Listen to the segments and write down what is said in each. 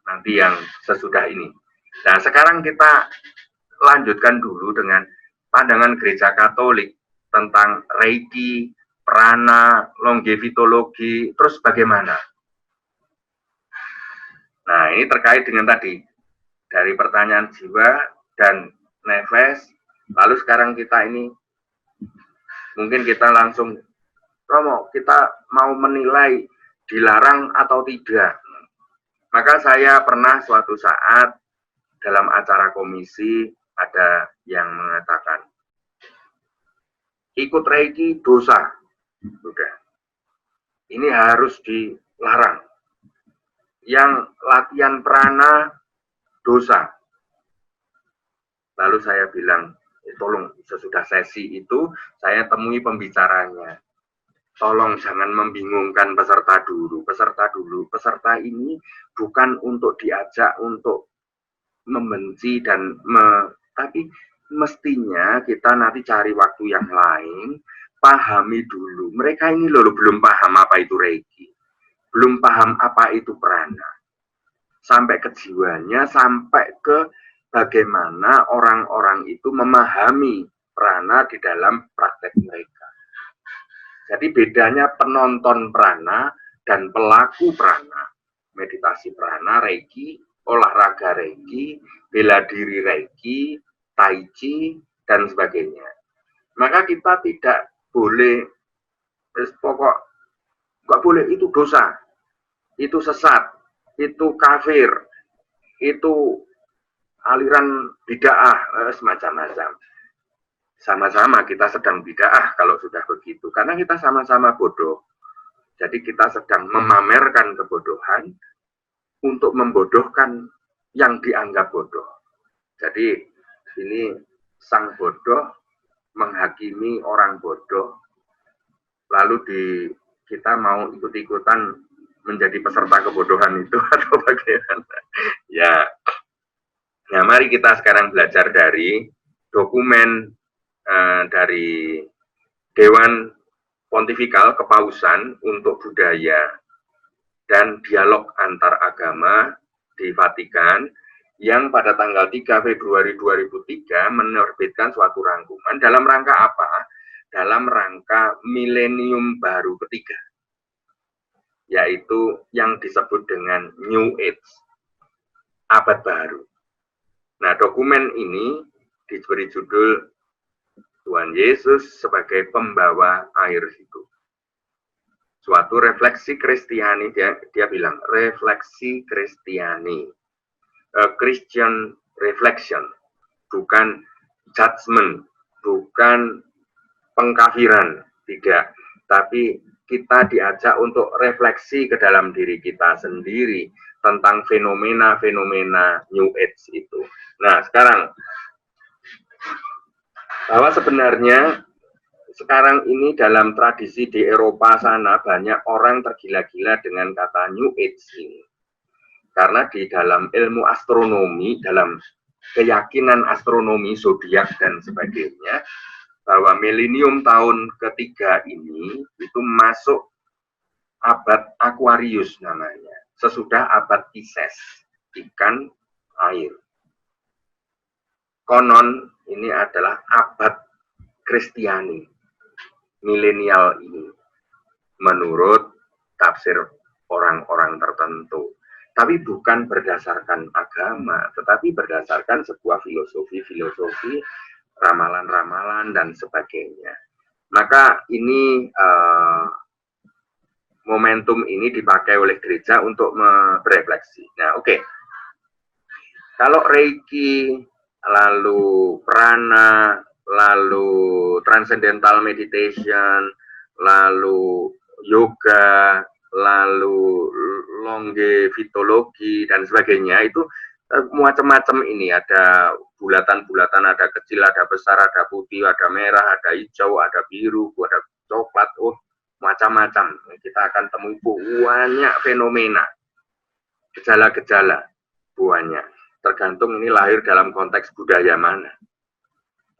nanti yang sesudah ini. Nah, sekarang kita lanjutkan dulu dengan pandangan gereja Katolik tentang Reiki, prana, longevitologi, terus bagaimana? Nah, ini terkait dengan tadi, dari pertanyaan jiwa dan nefes, lalu sekarang kita ini, mungkin kita langsung, Romo, kita mau menilai dilarang atau tidak. Maka saya pernah suatu saat dalam acara komisi ada yang mengatakan, ikut Reiki dosa. Sudah. Ini harus dilarang. Yang latihan prana dosa. Lalu saya bilang, tolong sesudah sesi itu saya temui pembicaranya. Tolong jangan membingungkan peserta dulu. Peserta ini bukan untuk diajak untuk membenci dan tapi mestinya kita nanti cari waktu yang lain, pahami dulu. Mereka ini loh belum paham apa itu Reiki, belum paham apa itu prana, sampai ke jiwanya, sampai ke bagaimana orang-orang itu memahami prana di dalam praktek mereka. Jadi bedanya penonton prana dan pelaku prana, meditasi prana, Reiki, olahraga Reiki, bela diri Reiki, Tai Chi, dan sebagainya. Maka kita tidak boleh, pokok nggak boleh, itu dosa, itu sesat, itu kafir, itu aliran bid'ah, semacam-macam. Sama-sama kita sedang bid'ah kalau sudah begitu, karena kita sama-sama bodoh. Jadi kita sedang memamerkan kebodohan untuk membodohkan yang dianggap bodoh. Jadi ini sang bodoh menghakimi orang bodoh, lalu kita mau ikut-ikutan menjadi peserta kebodohan itu atau bagaimana? Ya, nah mari kita sekarang belajar dari dokumen dari Dewan Pontifikal Kepausan untuk Budaya dan Dialog Antar Agama di Vatikan yang pada tanggal 3 Februari 2003 menerbitkan suatu rangkuman dalam rangka apa? Dalam rangka milenium baru ketiga, yaitu yang disebut dengan New Age, abad baru. Nah, dokumen ini diberi judul Tuhan Yesus sebagai pembawa air hidup. Suatu refleksi Kristiani, dia bilang refleksi Kristiani, Christian reflection, bukan judgment, bukan pengkafiran, tidak, tapi kita diajak untuk refleksi ke dalam diri kita sendiri tentang fenomena-fenomena New Age itu. Nah, sekarang bahwa sebenarnya sekarang ini dalam tradisi di Eropa sana banyak orang tergila-gila dengan kata New Age ini. Karena di dalam ilmu astronomi, dalam keyakinan astronomi, zodiak dan sebagainya, bahwa milenium tahun ketiga ini itu masuk abad Aquarius namanya, sesudah abad Pisces, ikan air. Konon ini adalah abad Kristiani, milenial ini, menurut tafsir orang-orang tertentu. Tapi bukan berdasarkan agama, tetapi berdasarkan sebuah filosofi, ramalan-ramalan, dan sebagainya. Maka ini momentum ini dipakai oleh gereja untuk berefleksi. Nah, oke. Kalau Reiki, lalu prana, lalu transcendental meditation, lalu yoga, lalu longevitologi dan sebagainya, itu macam-macam ini, ada bulatan-bulatan, ada kecil, ada besar, ada putih, ada merah, ada hijau, ada biru, ada coklat, macam-macam. Kita akan temui banyak fenomena, gejala-gejala, banyak. Tergantung ini lahir dalam konteks budaya mana.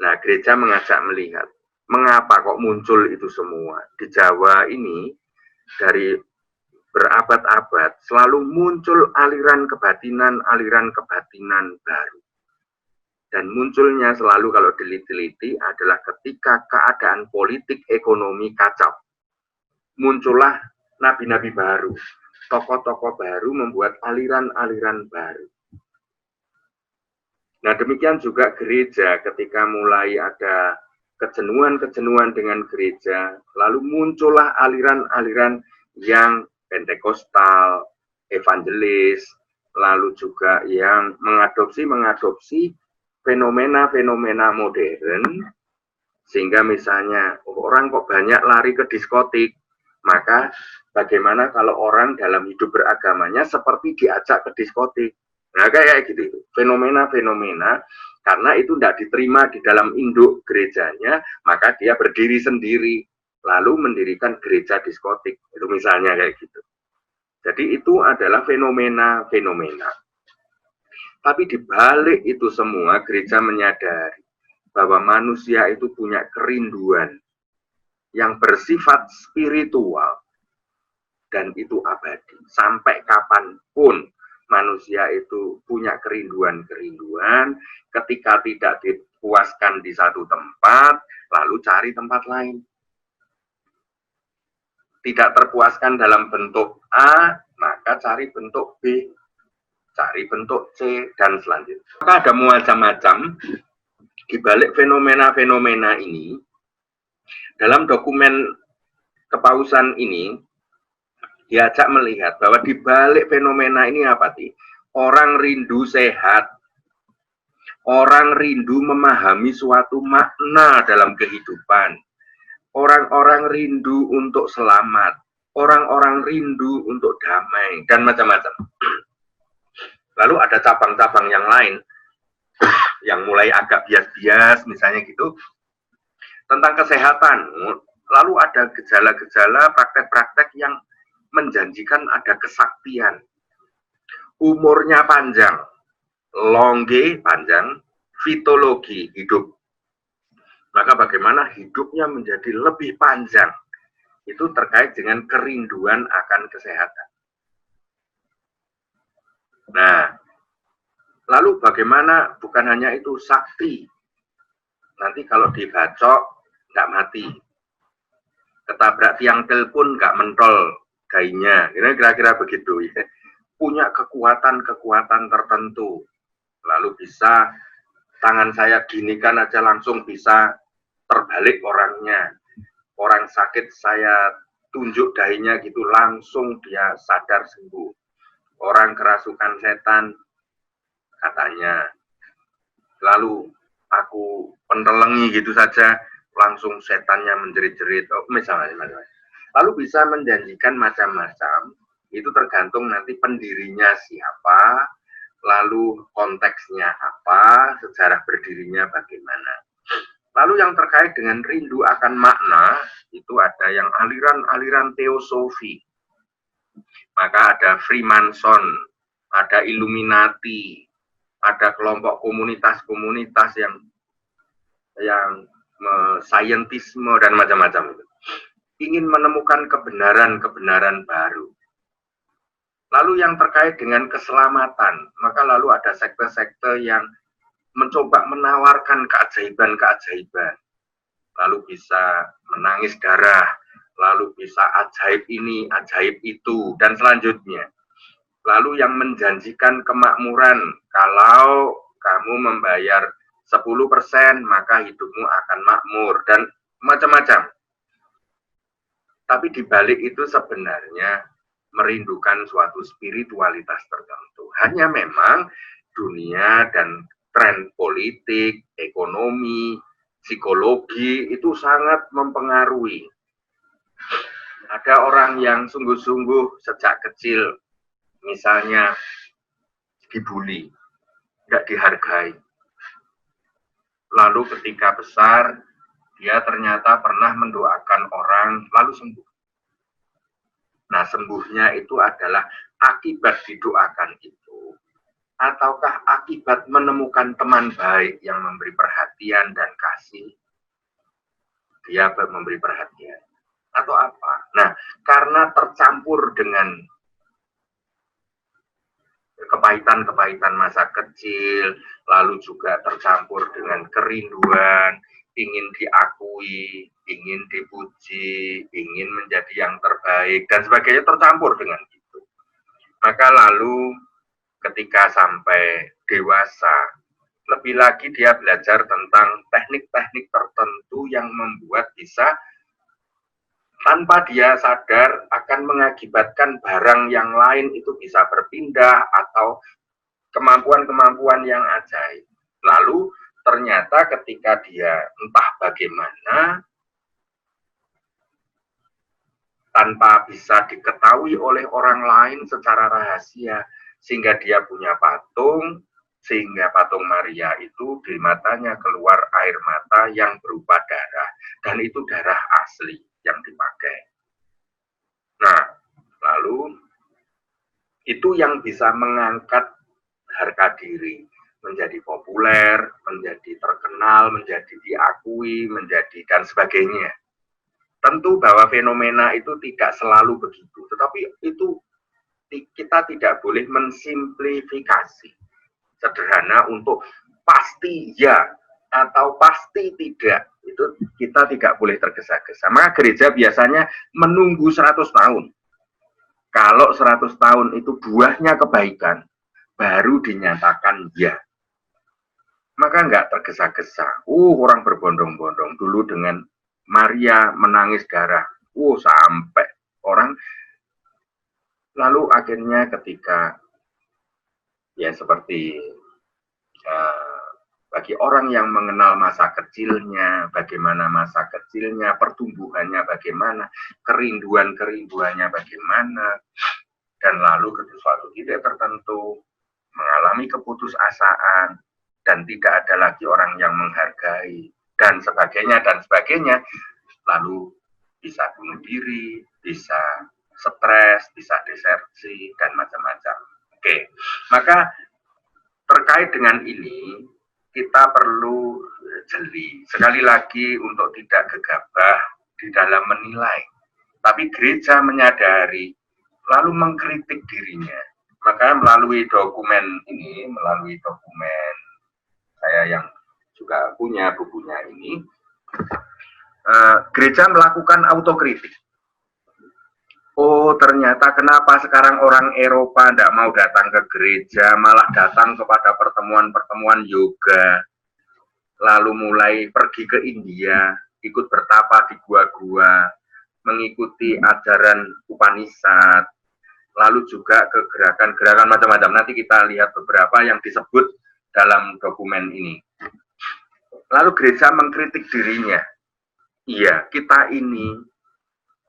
Nah, gereja mengajak melihat, mengapa kok muncul itu semua. Di Jawa ini, dari berabad-abad selalu muncul aliran kebatinan baru. Dan munculnya selalu kalau diteliti adalah ketika keadaan politik ekonomi kacau. Muncullah nabi-nabi baru, tokoh-tokoh baru membuat aliran-aliran baru. Nah, demikian juga gereja ketika mulai ada kejenuhan-kejenuhan dengan gereja, lalu muncullah aliran-aliran yang Pentekostal, evangelis, lalu juga yang mengadopsi fenomena-fenomena modern, sehingga misalnya orang kok banyak lari ke diskotik, maka bagaimana kalau orang dalam hidup beragamanya seperti diajak ke diskotik. Nah, kayak gitu, fenomena-fenomena, karena itu tidak diterima di dalam induk gerejanya, maka dia berdiri sendiri, lalu mendirikan gereja diskotik, itu misalnya kayak gitu. Jadi itu adalah fenomena-fenomena. Tapi di balik itu semua, gereja menyadari bahwa manusia itu punya kerinduan yang bersifat spiritual, dan itu abadi. Sampai kapanpun manusia itu punya kerinduan-kerinduan, ketika tidak dipuaskan di satu tempat, lalu cari tempat lain. Tidak terpuaskan dalam bentuk A, maka cari bentuk B, cari bentuk C, dan selanjutnya. Maka ada macam-macam di balik fenomena-fenomena ini. Dalam dokumen kepausan ini, diajak melihat bahwa di balik fenomena ini apa sih? Orang rindu sehat, orang rindu memahami suatu makna dalam kehidupan, orang-orang rindu untuk selamat, orang-orang rindu untuk damai, dan macam-macam. Lalu ada cabang-cabang yang lain, yang mulai agak bias-bias, misalnya gitu, tentang kesehatan. Lalu ada gejala-gejala, praktek-praktek yang menjanjikan ada kesaktian. Umurnya panjang, longe panjang, vitologi hidup. Maka bagaimana hidupnya menjadi lebih panjang, itu terkait dengan kerinduan akan kesehatan. Nah, lalu bagaimana bukan hanya itu, sakti. Nanti kalau dibacok, nggak mati. Ketabrak tiang telepon, nggak mentol dainya. Kira-kira begitu. Ya. Punya kekuatan-kekuatan tertentu. Lalu bisa, tangan saya ginikan aja langsung bisa terbalik orangnya. Orang sakit saya tunjuk dahinya gitu, langsung dia sadar sembuh. Orang kerasukan setan, katanya, lalu aku pentelengi gitu saja, langsung setannya menjerit-jerit, misalnya. Lalu bisa menjanjikan macam-macam, itu tergantung nanti pendirinya siapa, lalu konteksnya apa, sejarah berdirinya bagaimana. Lalu yang terkait dengan rindu akan makna, itu ada yang aliran-aliran teosofi. Maka ada Freemason, ada Illuminati, ada kelompok komunitas-komunitas yang saintisme dan macam-macam. Ingin menemukan kebenaran-kebenaran baru. Lalu yang terkait dengan keselamatan, maka lalu ada sekte-sekte yang mencoba menawarkan keajaiban-keajaiban. Lalu bisa menangis darah, lalu bisa ajaib ini, ajaib itu, dan selanjutnya. Lalu yang menjanjikan kemakmuran, kalau kamu membayar 10%, maka hidupmu akan makmur, dan macam-macam. Tapi di balik itu sebenarnya merindukan suatu spiritualitas tertentu. Hanya memang dunia dan tren politik, ekonomi, psikologi itu sangat mempengaruhi. Ada orang yang sungguh-sungguh sejak kecil, misalnya dibully, tidak dihargai. Lalu ketika besar, dia ternyata pernah mendoakan orang, lalu sembuh. Nah, sembuhnya itu adalah akibat didoakan itu, ataukah akibat menemukan teman baik yang memberi perhatian dan kasih? Dia memberi perhatian. Atau apa? Nah, karena tercampur dengan kepahitan-kepahitan masa kecil, lalu juga tercampur dengan kerinduan, ingin diakui, ingin dipuji, ingin menjadi yang terbaik, dan sebagainya tercampur dengan itu. Maka lalu ketika sampai dewasa, lebih lagi dia belajar tentang teknik-teknik tertentu yang membuat bisa tanpa dia sadar akan mengakibatkan barang yang lain itu bisa berpindah atau kemampuan-kemampuan yang ajaib. Lalu ternyata ketika dia entah bagaimana tanpa bisa diketahui oleh orang lain secara rahasia, sehingga dia punya patung, sehingga patung Maria itu di matanya keluar air mata yang berupa darah, dan itu darah asli yang dipakai. Nah, lalu itu yang bisa mengangkat harga diri, menjadi populer, menjadi terkenal, menjadi diakui, menjadi dan sebagainya. Tentu bahwa fenomena itu tidak selalu begitu, tetapi itu kita tidak boleh mensimplifikasi sederhana untuk pasti ya atau pasti tidak. Itu kita tidak boleh tergesa-gesa. Maka gereja biasanya menunggu 100 tahun. Kalau 100 tahun itu buahnya kebaikan, baru dinyatakan ya. Maka nggak tergesa-gesa. Orang berbondong-bondong dulu dengan Maria menangis darah. Sampai orang. Lalu akhirnya ketika ya seperti bagi orang yang mengenal masa kecilnya, bagaimana masa kecilnya, pertumbuhannya bagaimana, kerinduannya bagaimana, dan lalu ke suatu titik tertentu mengalami keputusasaan dan tidak ada lagi orang yang menghargai dan sebagainya, lalu bisa bunuh diri, bisa stres, bisa desersi dan macam-macam. Oke, maka terkait dengan ini kita perlu jeli. Sekali lagi untuk tidak gegabah di dalam menilai. Tapi gereja menyadari, lalu mengkritik dirinya. Maka melalui dokumen ini, melalui dokumen saya yang juga punya bukunya ini, gereja melakukan autokritik. Ternyata kenapa sekarang orang Eropa tidak mau datang ke gereja, malah datang kepada pertemuan-pertemuan yoga, lalu mulai pergi ke India, ikut bertapa di gua-gua, mengikuti ajaran Upanishad, lalu juga ke gerakan-gerakan macam-macam. Nanti kita lihat beberapa yang disebut dalam dokumen ini. Lalu gereja mengkritik dirinya. Iya, kita ini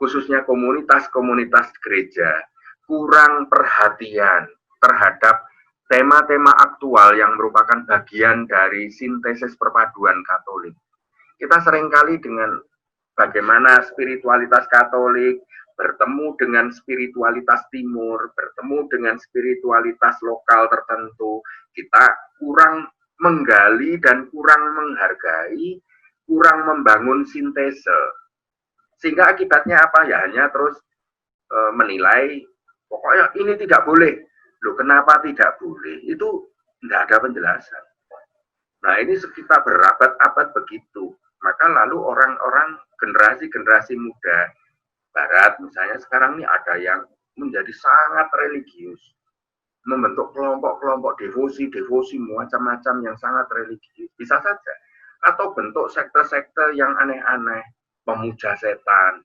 khususnya komunitas-komunitas gereja kurang perhatian terhadap tema-tema aktual yang merupakan bagian dari sintesis perpaduan Katolik. Kita seringkali dengan bagaimana spiritualitas Katolik bertemu dengan spiritualitas Timur, bertemu dengan spiritualitas lokal tertentu, kita kurang menggali dan kurang menghargai, kurang membangun sintese. Sehingga akibatnya apa ya, hanya terus menilai pokoknya ini tidak boleh. Loh, kenapa tidak boleh? Itu tidak ada penjelasan. Nah, ini sekitar berabad-abad begitu. Maka lalu orang-orang generasi muda Barat misalnya sekarang ini ada yang menjadi sangat religius, membentuk kelompok-kelompok devosi macam-macam yang sangat religius, bisa saja. Atau bentuk sekte-sekte yang aneh-aneh, pemuja setan,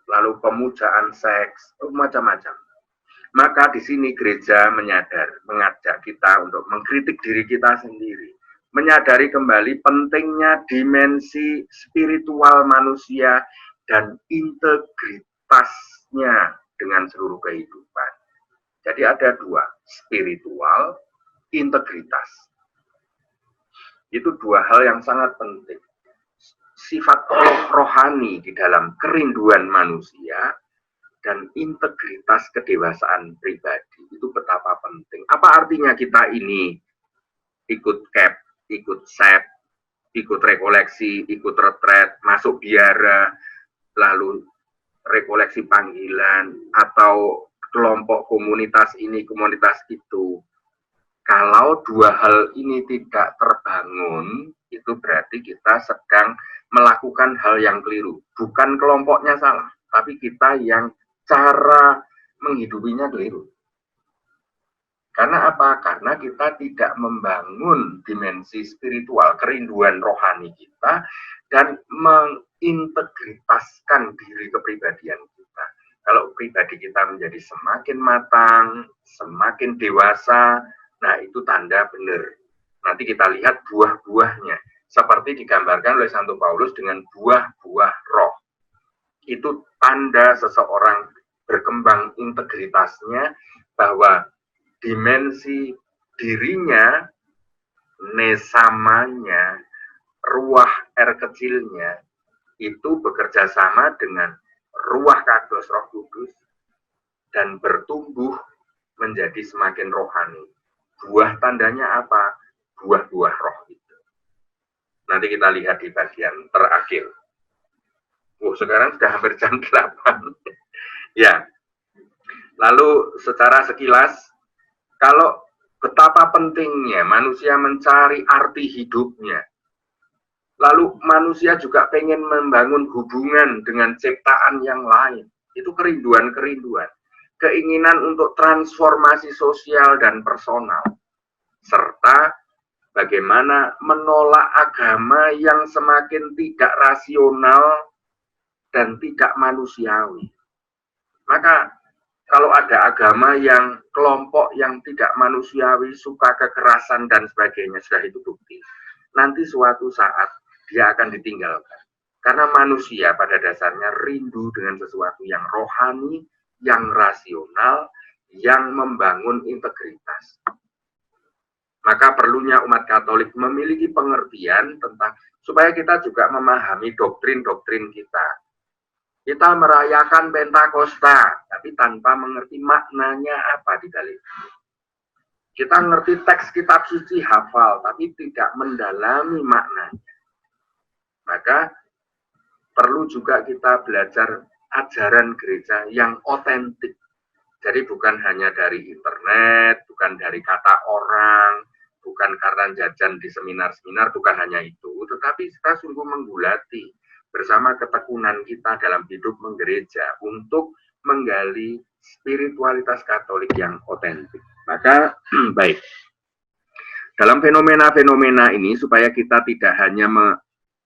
lalu pemujaan seks, macam-macam. Maka di sini gereja mengajak kita untuk mengkritik diri kita sendiri, menyadari kembali pentingnya dimensi spiritual manusia dan integritasnya dengan seluruh kehidupan. Jadi ada dua, spiritual, integritas. Itu dua hal yang sangat penting. Sifat rohani di dalam kerinduan manusia dan integritas kedewasaan pribadi itu betapa penting. Apa artinya kita ini ikut CAP, ikut SEP, ikut rekoleksi, ikut retret, masuk biara, lalu rekoleksi panggilan, atau kelompok komunitas ini, komunitas itu. Kalau dua hal ini tidak terbangun, itu berarti kita sedang melakukan hal yang keliru. Bukan kelompoknya salah, tapi kita yang cara menghidupinya keliru. Karena apa? Karena kita tidak membangun dimensi spiritual, kerinduan rohani kita, dan mengintegritaskan diri kepribadian kita. Kalau pribadi kita menjadi semakin matang, semakin dewasa, nah itu tanda benar. Nanti kita lihat buah-buahnya. Seperti digambarkan oleh Santo Paulus dengan buah-buah roh. Itu tanda seseorang berkembang integritasnya, bahwa dimensi dirinya, nesamanya, ruah kecilnya, itu bekerja sama dengan ruah kados Roh Kudus dan bertumbuh menjadi semakin rohani. Buah tandanya apa? Buah-buah roh itu. Nanti kita lihat di bagian terakhir. Sekarang sudah hampir jam 8. Ya. Lalu secara sekilas, kalau betapa pentingnya manusia mencari arti hidupnya, lalu manusia juga pengen membangun hubungan dengan ciptaan yang lain, itu kerinduan-kerinduan, keinginan untuk transformasi sosial dan personal, serta bagaimana menolak agama yang semakin tidak rasional dan tidak manusiawi. Maka kalau ada agama yang kelompok yang tidak manusiawi, suka kekerasan dan sebagainya, sudah itu bukti. Nanti suatu saat dia akan ditinggalkan. Karena manusia pada dasarnya rindu dengan sesuatu yang rohani, yang rasional, yang membangun integritas. Maka perlunya umat Katolik memiliki pengertian tentang, supaya kita juga memahami doktrin-doktrin kita. Kita merayakan Pentakosta, tapi tanpa mengerti maknanya apa di balik. Kita ngerti teks kitab suci, hafal, tapi tidak mendalami maknanya. Maka perlu juga kita belajar ajaran gereja yang otentik. Jadi bukan hanya dari internet, bukan dari kata orang, bukan karena jajan di seminar-seminar, bukan hanya itu. Tetapi kita sungguh menggulati bersama ketekunan kita dalam hidup menggereja untuk menggali spiritualitas Katolik yang otentik. Maka baik, dalam fenomena-fenomena ini supaya kita tidak hanya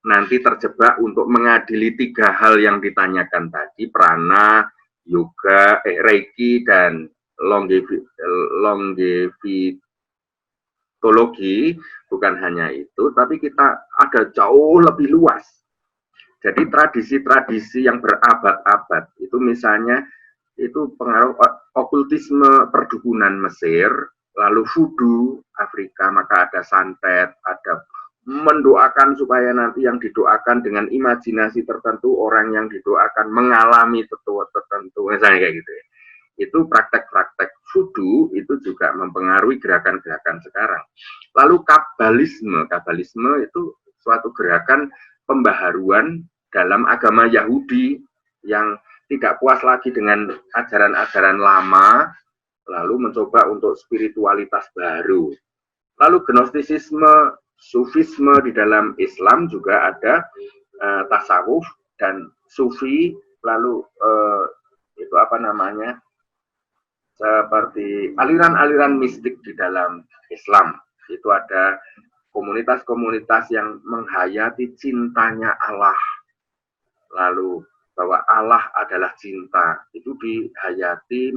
nanti terjebak untuk mengadili 3 hal yang ditanyakan tadi, prana, yoga, reiki, dan longevitologi, bukan hanya itu, tapi kita ada jauh lebih luas. Jadi tradisi-tradisi yang berabad-abad, itu misalnya, itu pengaruh okultisme perdukunan Mesir, lalu voodoo Afrika, maka ada santet, ada mendoakan supaya nanti yang didoakan dengan imajinasi tertentu, orang yang didoakan mengalami sesuatu tertentu, misalnya kayak gitu ya. Itu praktek-praktek voodoo itu juga mempengaruhi gerakan-gerakan sekarang. Lalu kabalisme itu suatu gerakan pembaharuan dalam agama Yahudi yang tidak puas lagi dengan ajaran-ajaran lama, lalu mencoba untuk spiritualitas baru. Lalu gnostisisme, sufisme di dalam Islam juga ada, tasawuf dan sufi, lalu itu apa namanya, seperti aliran-aliran mistik di dalam Islam. Itu ada komunitas-komunitas yang menghayati cintanya Allah, lalu bahwa Allah adalah cinta, itu dihayati,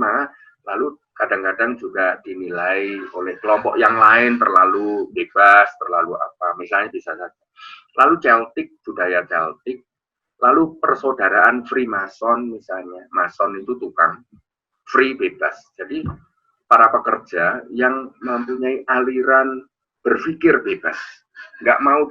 lalu kadang-kadang juga dinilai oleh kelompok yang lain terlalu bebas, terlalu apa, misalnya bisa saja. Lalu Celtic, budaya Celtic, lalu persaudaraan Freemason misalnya, Mason itu tukang, free bebas. Jadi para pekerja yang mempunyai aliran berpikir bebas, nggak mau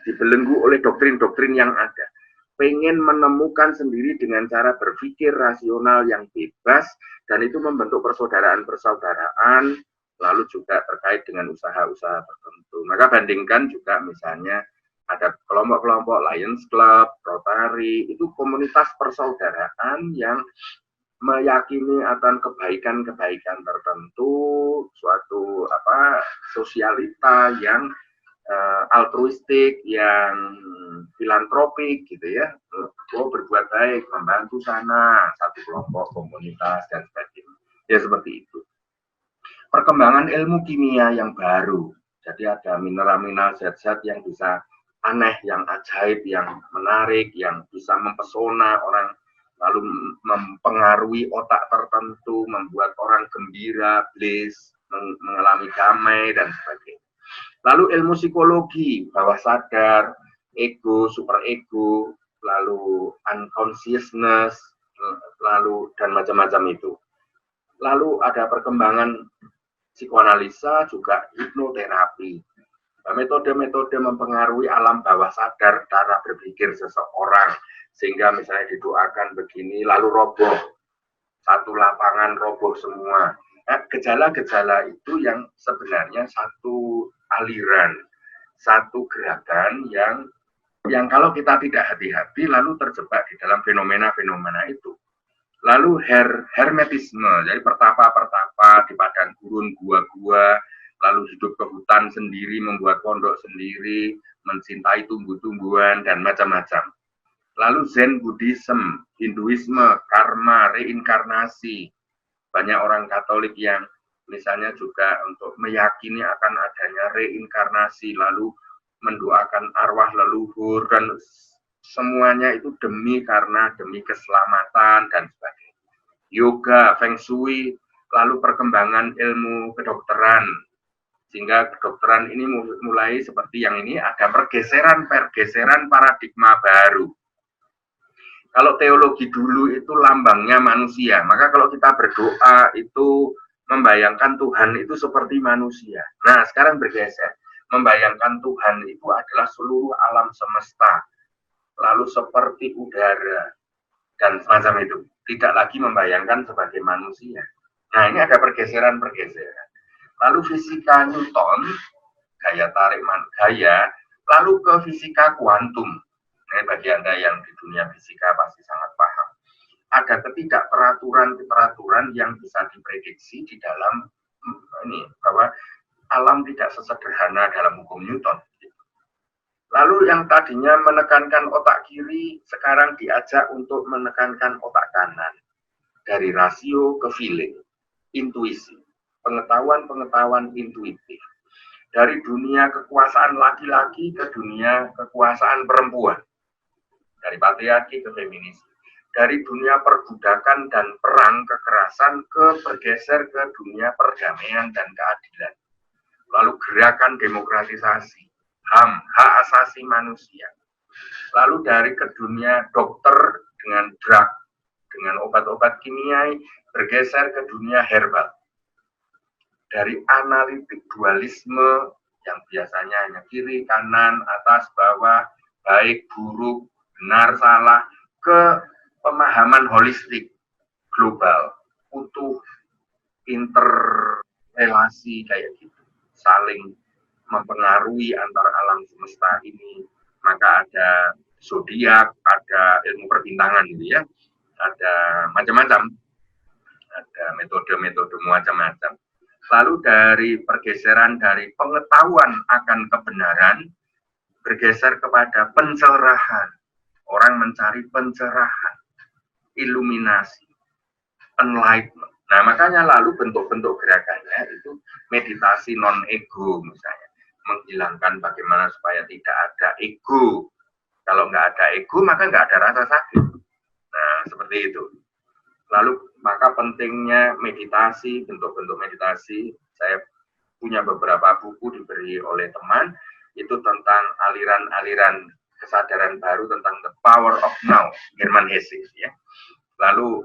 dibelenggu oleh doktrin-doktrin yang ada, pengen menemukan sendiri dengan cara berpikir rasional yang bebas, dan itu membentuk persaudaraan-persaudaraan, lalu juga terkait dengan usaha-usaha tertentu. Maka bandingkan juga misalnya Ada kelompok-kelompok Lions Club, Rotary, itu komunitas persaudaraan yang meyakini akan kebaikan-kebaikan tertentu, suatu sosialita yang altruistik, yang filantropik gitu ya. Berbuat baik, membantu sana, satu kelompok komunitas dan sebagainya. Ya seperti itu. Perkembangan ilmu kimia yang baru. Jadi ada mineral-mineral zat-zat yang bisa aneh, yang ajaib, yang menarik, yang bisa mempesona orang, lalu mempengaruhi otak tertentu, membuat orang gembira, bliss, mengalami damai, dan sebagainya. Lalu ilmu psikologi, bawah sadar, ego, super ego, lalu unconsciousness, lalu dan macam-macam itu. Lalu ada perkembangan psikoanalisa, juga hipnoterapi. Metode-metode mempengaruhi alam bawah sadar cara berpikir seseorang, sehingga misalnya didoakan begini, lalu roboh, satu lapangan roboh semua. Nah, gejala-gejala itu yang sebenarnya satu aliran, satu gerakan yang kalau kita tidak hati-hati lalu terjebak di dalam fenomena-fenomena itu. Lalu hermetisme, jadi pertapa-pertapa di padang gurun, gua-gua, lalu hidup ke hutan sendiri, membuat pondok sendiri, mencintai tumbuh-tumbuhan, dan macam-macam. Lalu Zen Buddhism, Hinduisme, karma, reinkarnasi. Banyak orang Katolik yang misalnya juga untuk meyakini akan adanya reinkarnasi, lalu mendoakan arwah leluhur, dan semuanya itu demi keselamatan dan sebagainya. Yoga, Feng Shui, lalu perkembangan ilmu kedokteran, sehingga kedokteran ini mulai seperti yang ini, ada pergeseran paradigma baru. Kalau teologi dulu itu lambangnya manusia, maka kalau kita berdoa itu membayangkan Tuhan itu seperti manusia. Nah, sekarang bergeser, membayangkan Tuhan itu adalah seluruh alam semesta, lalu seperti udara, dan semacam itu. Tidak lagi membayangkan sebagai manusia. Nah, ini ada pergeseran-pergeseran. Lalu fisika Newton, gaya tarik gaya, lalu ke fisika kuantum. Ini bagi Anda yang di dunia fisika pasti sangat paham. Ada ketidakteraturan-keteraturan yang bisa diprediksi di dalam ini, bahwa alam tidak sesederhana dalam hukum Newton. Lalu yang tadinya menekankan otak kiri, sekarang diajak untuk menekankan otak kanan. Dari rasio ke feeling, intuisi, pengetahuan-pengetahuan intuitif. Dari dunia kekuasaan laki-laki ke dunia kekuasaan perempuan. Dari patriarki ke feminis. Dari dunia perbudakan dan perang kekerasan bergeser ke dunia perdamaian dan keadilan. Lalu gerakan demokratisasi, HAM, hak asasi manusia. Lalu dari ke dunia dokter dengan drug, dengan obat-obat kimia, bergeser ke dunia herbal. Dari analitik dualisme yang biasanya hanya kiri, kanan, atas, bawah, baik, buruk, benar, salah, ke pemahaman holistik, global, utuh, interrelasi kayak gitu, saling mempengaruhi antar alam semesta ini. Maka ada zodiak, ada ilmu perbintangan gitu ya, ada macam-macam, ada metode-metode macam-macam. Lalu dari pergeseran dari pengetahuan akan kebenaran bergeser kepada pencerahan. Orang mencari pencerahan, iluminasi, enlightenment. Nah, makanya lalu bentuk-bentuk gerakannya itu meditasi non-ego misalnya. Menghilangkan bagaimana supaya tidak ada ego. Kalau nggak ada ego, maka nggak ada rasa sakit. Nah, seperti itu. Lalu, maka pentingnya meditasi, bentuk-bentuk meditasi. Saya punya beberapa buku diberi oleh teman, itu tentang aliran-aliran kesadaran baru tentang the power of now, Hermann Hesse. Ya. Lalu,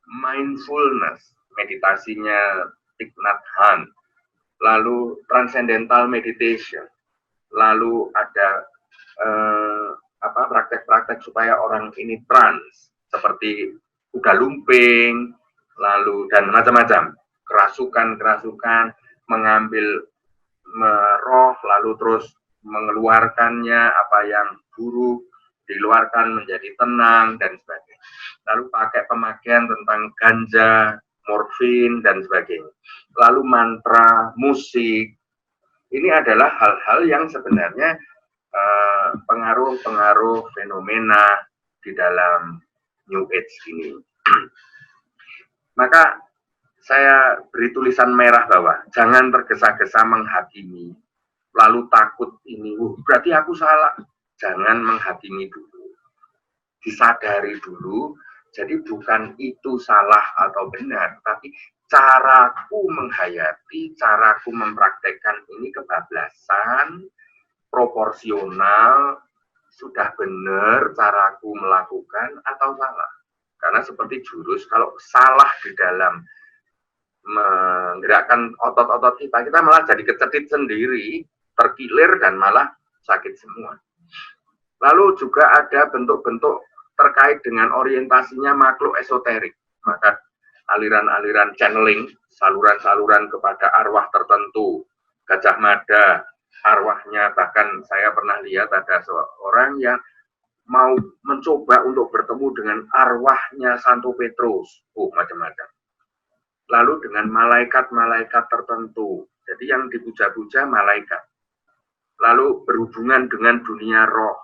mindfulness, meditasinya Thich Nhat Hanh. Lalu transcendental meditation, lalu ada praktek-praktek supaya orang ini trans, seperti kuda lumping, lalu dan macam-macam, kerasukan, mengambil roh, lalu terus mengeluarkannya, apa yang buruk dikeluarkan menjadi tenang dan sebagainya. Lalu pakai pemakaian tentang ganja, morfin dan sebagainya. Lalu mantra, musik, ini adalah hal-hal yang sebenarnya pengaruh-pengaruh fenomena di dalam New Age ini. Maka saya beri tulisan merah bahwa jangan tergesa-gesa menghakimi, lalu takut ini, berarti aku salah. Jangan menghakimi dulu, disadari dulu. Jadi bukan itu salah atau benar, tapi caraku menghayati, caraku mempraktekkan ini kebablasan, proporsional, sudah benar caraku melakukan atau salah. Karena seperti jurus, kalau salah di dalam menggerakkan otot-otot kita malah jadi kecedit sendiri, terkilir dan malah sakit semua. Lalu juga ada bentuk-bentuk terkait dengan orientasinya makhluk esoterik. Maka aliran-aliran channeling, saluran-saluran kepada arwah tertentu, Gajah Mada, arwahnya, bahkan saya pernah lihat ada seorang yang mau mencoba untuk bertemu dengan arwahnya Santo Petrus, macam-macam. Lalu dengan malaikat-malaikat tertentu, jadi yang dipuja-puja malaikat. Lalu berhubungan dengan dunia roh,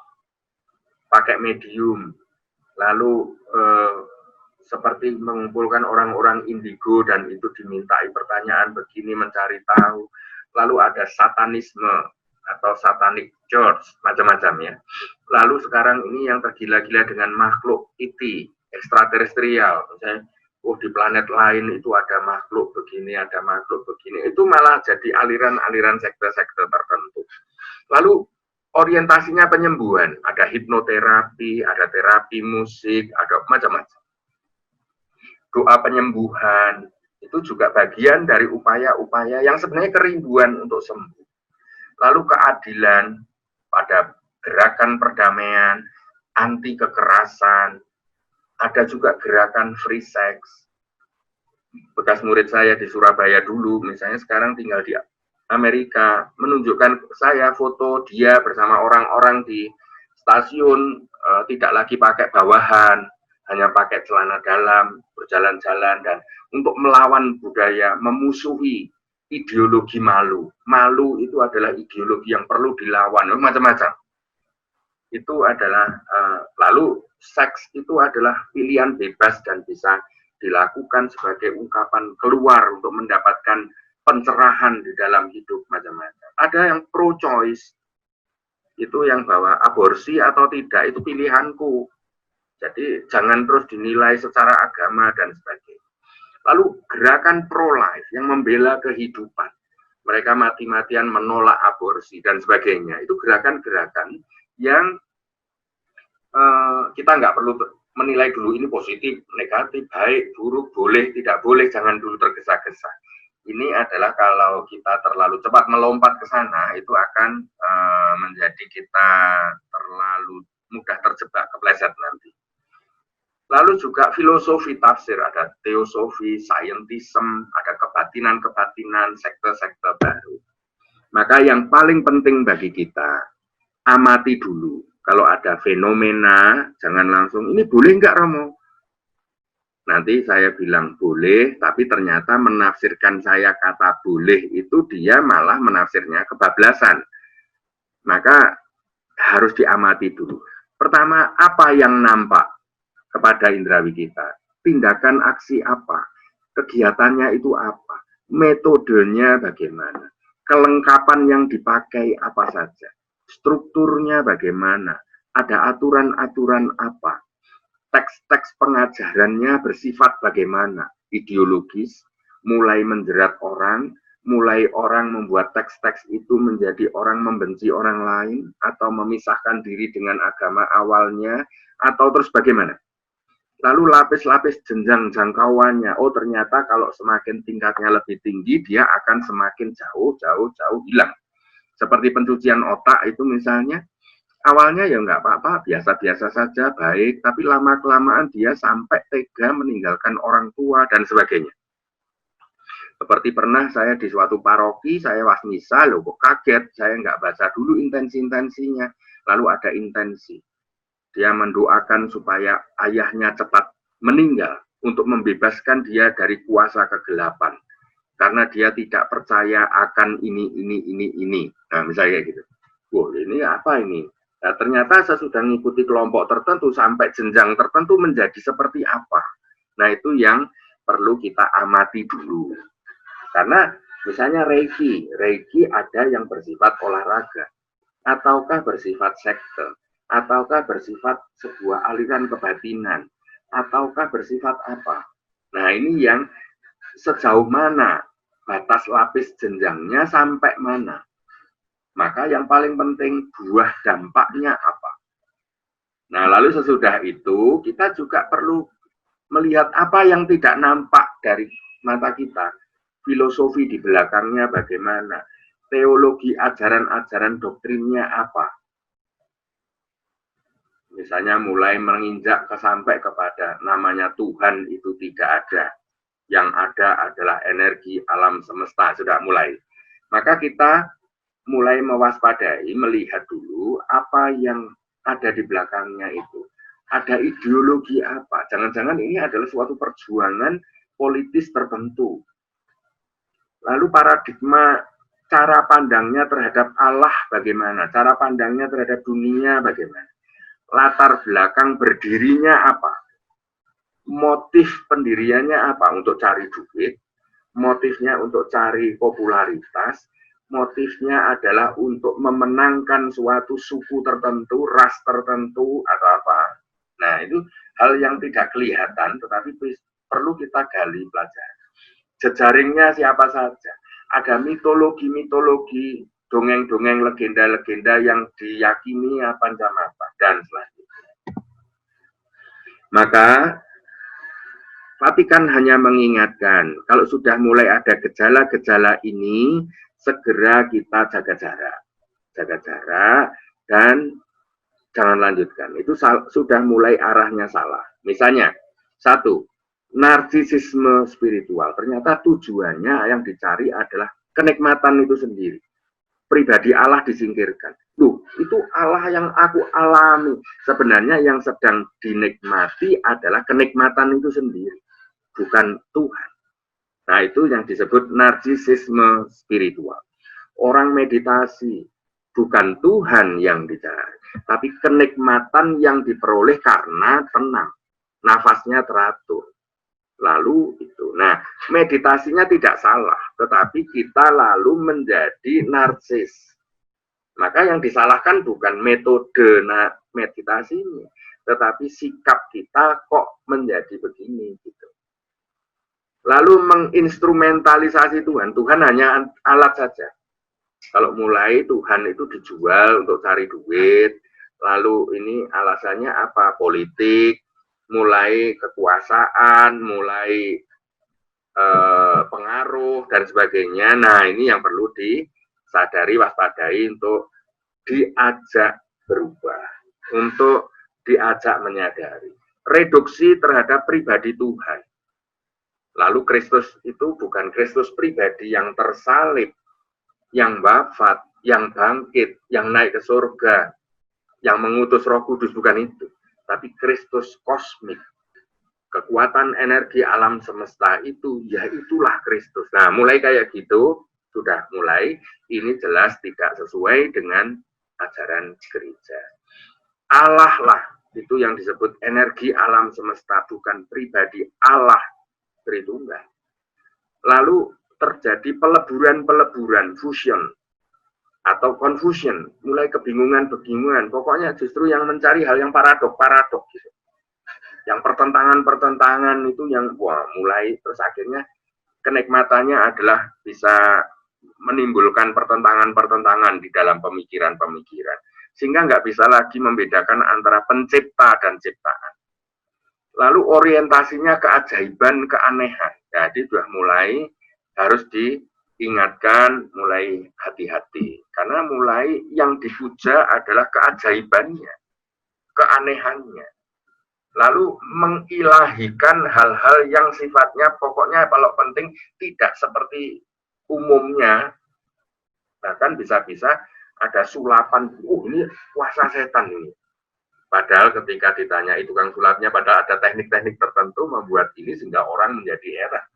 pakai medium, lalu seperti mengumpulkan orang-orang indigo dan itu dimintai pertanyaan begini mencari tahu. Lalu ada satanisme atau satanic church, macam-macam ya. Lalu sekarang ini yang tergila-gila dengan makhluk IT, ekstraterestrial, misalnya di planet lain itu ada makhluk begini, ada makhluk begini. Itu malah jadi aliran-aliran sekte-sekte tertentu. Lalu orientasinya penyembuhan, ada hipnoterapi, ada terapi musik, ada macam-macam. Doa penyembuhan, itu juga bagian dari upaya-upaya yang sebenarnya kerinduan untuk sembuh. Lalu keadilan pada gerakan perdamaian, anti kekerasan, ada juga gerakan free sex. Bekas murid saya di Surabaya dulu, misalnya sekarang tinggal di Amerika, menunjukkan saya foto dia bersama orang-orang di stasiun, tidak lagi pakai bawahan, hanya pakai celana dalam, berjalan-jalan, dan untuk melawan budaya, memusuhi ideologi malu. Malu itu adalah ideologi yang perlu dilawan, macam-macam. Itu adalah, lalu seks itu adalah pilihan bebas dan bisa dilakukan sebagai ungkapan keluar untuk mendapatkan pencerahan di dalam hidup macam-macam. Ada yang pro-choice, itu yang bahwa aborsi atau tidak itu pilihanku. Jadi jangan terus dinilai secara agama dan sebagainya. Lalu gerakan pro-life yang membela kehidupan, mereka mati-matian menolak aborsi dan sebagainya. Itu gerakan-gerakan yang kita nggak perlu menilai dulu ini positif, negatif, baik, buruk, boleh, tidak boleh, jangan dulu tergesa-gesa. Ini adalah kalau kita terlalu cepat melompat ke sana, itu akan menjadi kita terlalu mudah terjebak, kepleset nanti. Lalu juga filosofi tafsir, ada teosofi, scientism, ada kebatinan-kebatinan, sekte-sekte baru. Maka yang paling penting bagi kita, amati dulu. Kalau ada fenomena, jangan langsung, ini boleh nggak Romo? Nanti saya bilang boleh, tapi ternyata menafsirkan saya kata boleh itu dia malah menafsirnya kebablasan. Maka harus diamati dulu. Pertama, apa yang nampak kepada indrawi kita? Tindakan aksi apa? Kegiatannya itu apa? Metodenya bagaimana? Kelengkapan yang dipakai apa saja? Strukturnya bagaimana? Ada aturan-aturan apa? Teks-teks pengajarannya bersifat bagaimana? Ideologis, mulai menjerat orang, mulai orang membuat teks-teks itu menjadi orang membenci orang lain, atau memisahkan diri dengan agama awalnya, atau terus bagaimana? Lalu lapis-lapis jenjang jangkauannya, oh ternyata kalau semakin tingkatnya lebih tinggi, dia akan semakin jauh hilang. Seperti pencucian otak itu misalnya, awalnya ya nggak apa-apa, biasa-biasa saja, baik, tapi lama-kelamaan dia sampai tega meninggalkan orang tua dan sebagainya. Seperti pernah saya di suatu paroki, saya wasmisa, loh kok kaget, saya nggak baca dulu intensi-intensinya. Lalu ada intensi. Dia mendoakan supaya ayahnya cepat meninggal untuk membebaskan dia dari kuasa kegelapan. Karena dia tidak percaya akan ini. Nah, misalnya kayak gitu. Wah, ini apa ini? Nah, ternyata sesudah mengikuti kelompok tertentu sampai jenjang tertentu menjadi seperti apa. Nah, itu yang perlu kita amati dulu. Karena misalnya Reiki ada yang bersifat olahraga, ataukah bersifat sekte, ataukah bersifat sebuah aliran kebatinan, ataukah bersifat apa. Nah, ini yang sejauh mana batas lapis jenjangnya sampai mana. Maka yang paling penting buah dampaknya apa. Nah, lalu sesudah itu kita juga perlu melihat apa yang tidak nampak dari mata kita. Filosofi di belakangnya bagaimana. Teologi ajaran-ajaran doktrinnya apa. Misalnya mulai menginjak sampai kepada namanya Tuhan itu tidak ada. Yang ada adalah energi alam semesta, sudah mulai. Maka kita mulai mewaspadai, melihat dulu apa yang ada di belakangnya itu. Ada ideologi apa? Jangan-jangan ini adalah suatu perjuangan politis tertentu. Lalu paradigma cara pandangnya terhadap Allah bagaimana? Cara pandangnya terhadap dunia bagaimana? Latar belakang berdirinya apa? Motif pendiriannya apa? Untuk cari duit, motifnya untuk cari popularitas, motifnya adalah untuk memenangkan suatu suku tertentu, ras tertentu, atau apa. Nah, itu hal yang tidak kelihatan, tetapi perlu kita gali pelajari. Jejaringnya siapa saja. Ada mitologi-mitologi, dongeng-dongeng, legenda-legenda yang diyakini Pancamata, dan selanjutnya. Maka Vatikan hanya mengingatkan, kalau sudah mulai ada gejala-gejala ini, segera kita jaga jarak. Jaga jarak dan jangan lanjutkan. Itu sudah mulai arahnya salah. Misalnya, satu, narsisisme spiritual. Ternyata tujuannya yang dicari adalah kenikmatan itu sendiri. Pribadi Allah disingkirkan. Loh, itu Allah yang aku alami. Sebenarnya yang sedang dinikmati adalah kenikmatan itu sendiri, bukan Tuhan. Nah, itu yang disebut narsisisme spiritual. Orang meditasi, bukan Tuhan yang dicari, tapi kenikmatan yang diperoleh karena tenang, nafasnya teratur. Lalu itu, nah meditasinya tidak salah, tetapi kita lalu menjadi narsis. Maka yang disalahkan bukan metode meditasinya, tetapi sikap kita kok menjadi begini gitu. Lalu menginstrumentalisasi Tuhan. Tuhan hanya alat saja. Kalau mulai Tuhan itu dijual untuk cari duit, lalu ini alasannya apa? Politik, mulai kekuasaan, mulai pengaruh dan sebagainya. Nah, ini yang perlu disadari, waspadai untuk diajak berubah, untuk diajak menyadari. Reduksi terhadap pribadi Tuhan. Lalu Kristus itu bukan Kristus pribadi yang tersalib, yang wafat, yang bangkit, yang naik ke surga, yang mengutus Roh Kudus, bukan itu. Tapi Kristus kosmik, kekuatan energi alam semesta itu, ya itulah Kristus. Nah, mulai kayak gitu, sudah mulai, ini jelas tidak sesuai dengan ajaran gereja. Allah lah, itu yang disebut energi alam semesta, bukan pribadi Allah Tritunggal. Lalu terjadi peleburan-peleburan, fusion, atau confusion, mulai kebingungan-kebingungan. Pokoknya justru yang mencari hal yang paradok gitu. Yang pertentangan-pertentangan itu yang mulai terus akhirnya kenikmatannya adalah bisa menimbulkan pertentangan-pertentangan di dalam pemikiran-pemikiran. Sehingga nggak bisa lagi membedakan antara pencipta dan ciptaan. Lalu orientasinya keajaiban, keanehan. Jadi sudah mulai harus diingatkan, mulai hati-hati. Karena mulai yang dipuja adalah keajaibannya, keanehannya. lalu mengilahikan hal-hal yang sifatnya pokoknya kalau penting tidak seperti umumnya, bahkan bisa-bisa ada sulapan, ini kuasa setan ini. Padahal ketika ditanya itu tukang sulapnya, padahal ada teknik-teknik tertentu membuat ini sehingga orang menjadi heran.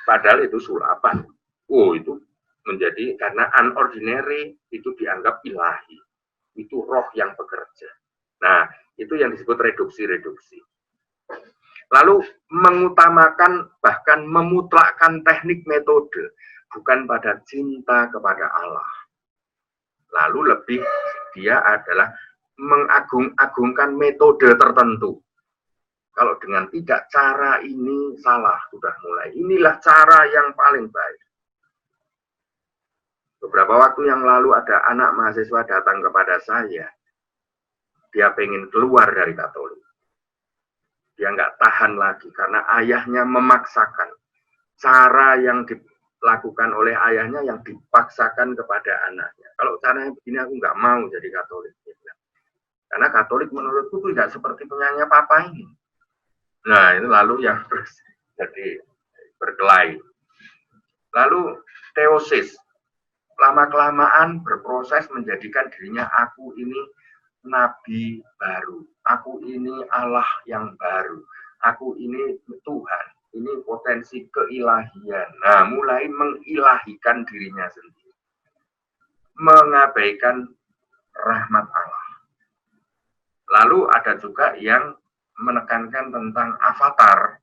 Padahal itu sulapan. Itu menjadi karena unordinary itu dianggap ilahi. Itu roh yang bekerja. Nah, itu yang disebut reduksi-reduksi. Lalu mengutamakan bahkan memutlakkan teknik metode bukan pada cinta kepada Allah. Lalu lebih dia adalah mengagung-agungkan metode tertentu. Kalau dengan tidak, cara ini salah, sudah mulai. Inilah cara yang paling baik. Beberapa waktu yang lalu ada anak mahasiswa datang kepada saya. Dia pengen keluar dari Katolik. Dia nggak tahan lagi karena ayahnya memaksakan. Cara yang dilakukan oleh ayahnya yang dipaksakan kepada anaknya. Kalau caranya begini aku nggak mau jadi Katolik. Karena Katolik menurutku tidak seperti punyanya papa ini. Nah, itu lalu yang terus jadi berkelahi. Lalu teosis, lama-kelamaan berproses menjadikan dirinya aku ini nabi baru, aku ini Allah yang baru, aku ini Tuhan, ini potensi keilahian. Nah, mulai mengilahikan dirinya sendiri, mengabaikan rahmat Allah. Lalu ada juga yang menekankan tentang avatar,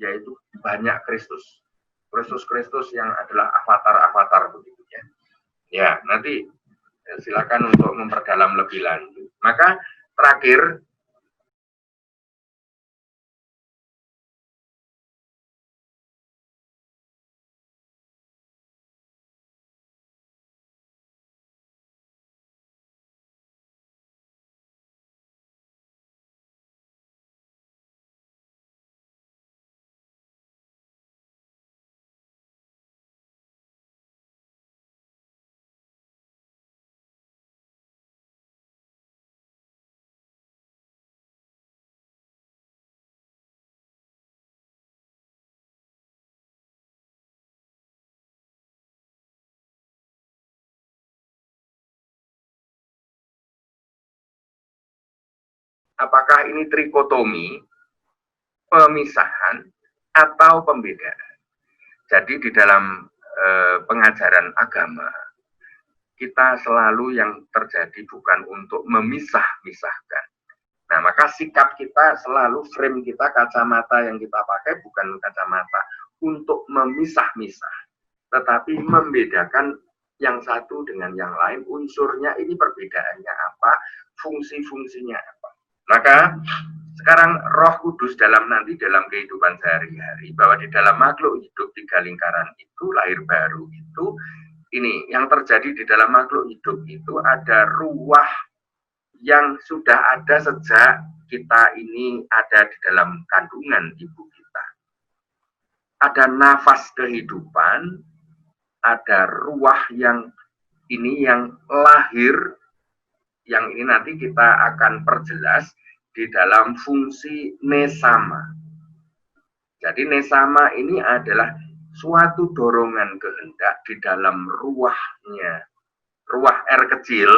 yaitu banyak Kristus. Kristus yang adalah avatar-avatar begitu ya. Ya, nanti silakan untuk memperdalam lebih lanjut. Maka terakhir apakah ini trikotomi, pemisahan, atau pembedaan? Jadi di dalam pengajaran agama, kita selalu yang terjadi bukan untuk memisah-misahkan. Nah, maka sikap kita selalu, frame kita, kacamata yang kita pakai bukan kacamata untuk memisah-misah, tetapi membedakan yang satu dengan yang lain, unsurnya ini perbedaannya apa, fungsi-fungsinya apa. Maka sekarang Roh Kudus dalam kehidupan sehari-hari, bahwa di dalam makhluk hidup 3 lingkaran itu, lahir baru itu, ini yang terjadi di dalam makhluk hidup itu ada ruah yang sudah ada sejak kita ini ada di dalam kandungan ibu kita. Ada nafas kehidupan, ada ruah yang ini yang lahir, yang ini nanti kita akan perjelas di dalam fungsi nesama. Jadi nesama ini adalah suatu dorongan kehendak di dalam ruahnya. Ruah R kecil,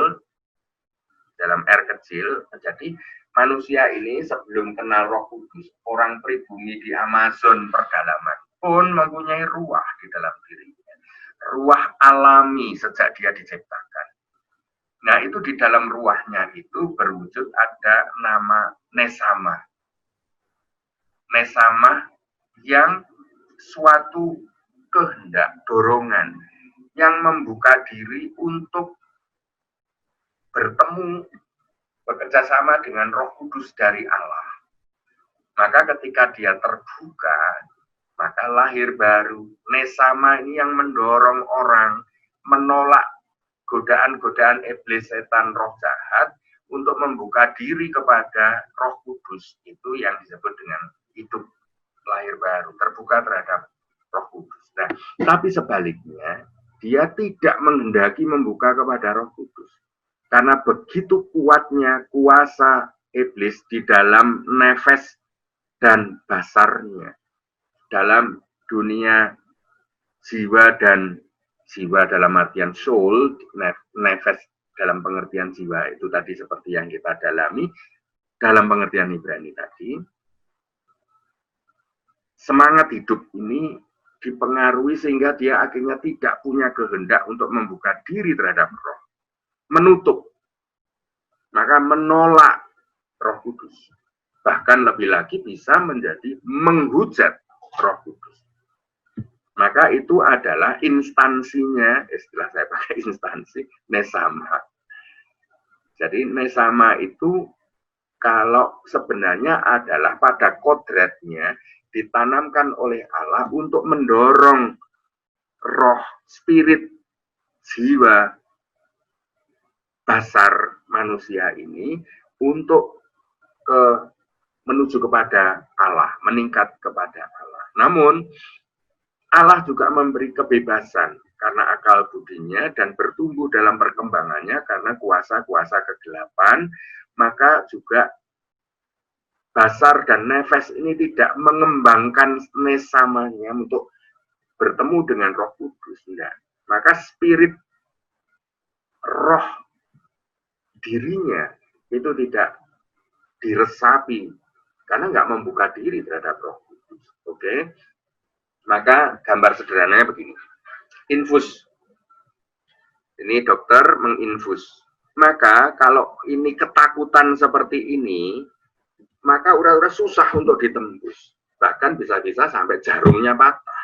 dalam R kecil. Jadi manusia ini sebelum kenal Roh Kudus, orang pribumi di Amazon pedalaman pun mempunyai ruah di dalam dirinya. Ruah alami sejak dia diciptakan. Nah, itu di dalam ruahnya itu berwujud ada nama nesama. Nesama yang suatu kehendak, dorongan yang membuka diri untuk bertemu, bekerja sama dengan Roh Kudus dari Allah. Maka ketika dia terbuka, maka lahir baru. Nesama ini yang mendorong orang menolak godaan-godaan iblis, setan, roh jahat untuk membuka diri kepada Roh Kudus. Itu yang disebut dengan hidup lahir baru, terbuka terhadap Roh Kudus. Nah, tapi sebaliknya, dia tidak menghendaki membuka kepada Roh Kudus. Karena begitu kuatnya kuasa iblis di dalam nefes dan basarnya, dalam dunia jiwa dan jiwa dalam artian soul, nefes dalam pengertian jiwa itu tadi seperti yang kita dalami dalam pengertian Ibrani tadi. Semangat hidup ini dipengaruhi sehingga dia akhirnya tidak punya kehendak untuk membuka diri terhadap roh, menutup, maka menolak Roh Kudus. Bahkan lebih lagi bisa menjadi menghujat Roh Kudus. Maka itu adalah instansinya, istilah saya pakai instansi, nesama. Jadi nesama itu kalau sebenarnya adalah pada kodratnya ditanamkan oleh Allah untuk mendorong roh, spirit, jiwa, basar manusia ini untuk menuju kepada Allah, meningkat kepada Allah. Namun Allah juga memberi kebebasan karena akal budinya dan bertumbuh dalam perkembangannya karena kuasa-kuasa kegelapan, maka juga basar dan nefes ini tidak mengembangkan nesamanya untuk bertemu dengan Roh Kudus, tidak. Maka spirit roh dirinya itu tidak diresapi karena nggak membuka diri terhadap Roh Kudus. Oke. Maka gambar sederhananya begini. Infus. Ini dokter menginfus. Maka kalau ini ketakutan seperti ini, maka udah susah untuk ditembus. Bahkan bisa-bisa sampai jarumnya patah.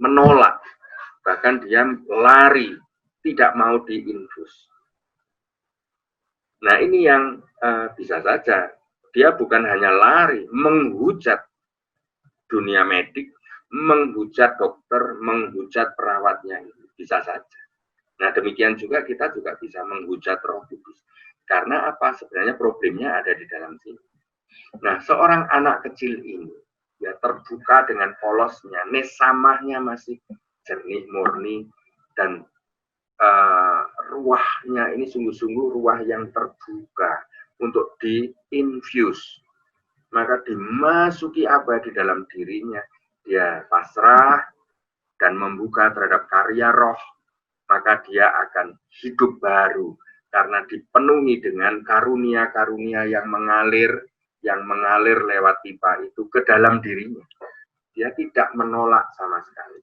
Menolak. Bahkan dia lari, tidak mau diinfus. Nah ini yang bisa saja. Dia bukan hanya lari, menghujat dunia medik, menghujat dokter, menghujat perawatnya, bisa saja. Nah demikian juga kita juga bisa menghujat Roh Kudus. Karena apa? Sebenarnya problemnya ada di dalam sini. Nah seorang anak kecil ini ya terbuka dengan polosnya, nesamahnya masih jernih, murni, dan ruahnya ini sungguh-sungguh ruah yang terbuka untuk di-infuse. Maka dimasuki apa di dalam dirinya, dia pasrah dan membuka terhadap karya roh, maka dia akan hidup baru karena dipenuhi dengan karunia-karunia yang mengalir lewat pipa itu ke dalam dirinya. Dia tidak menolak sama sekali.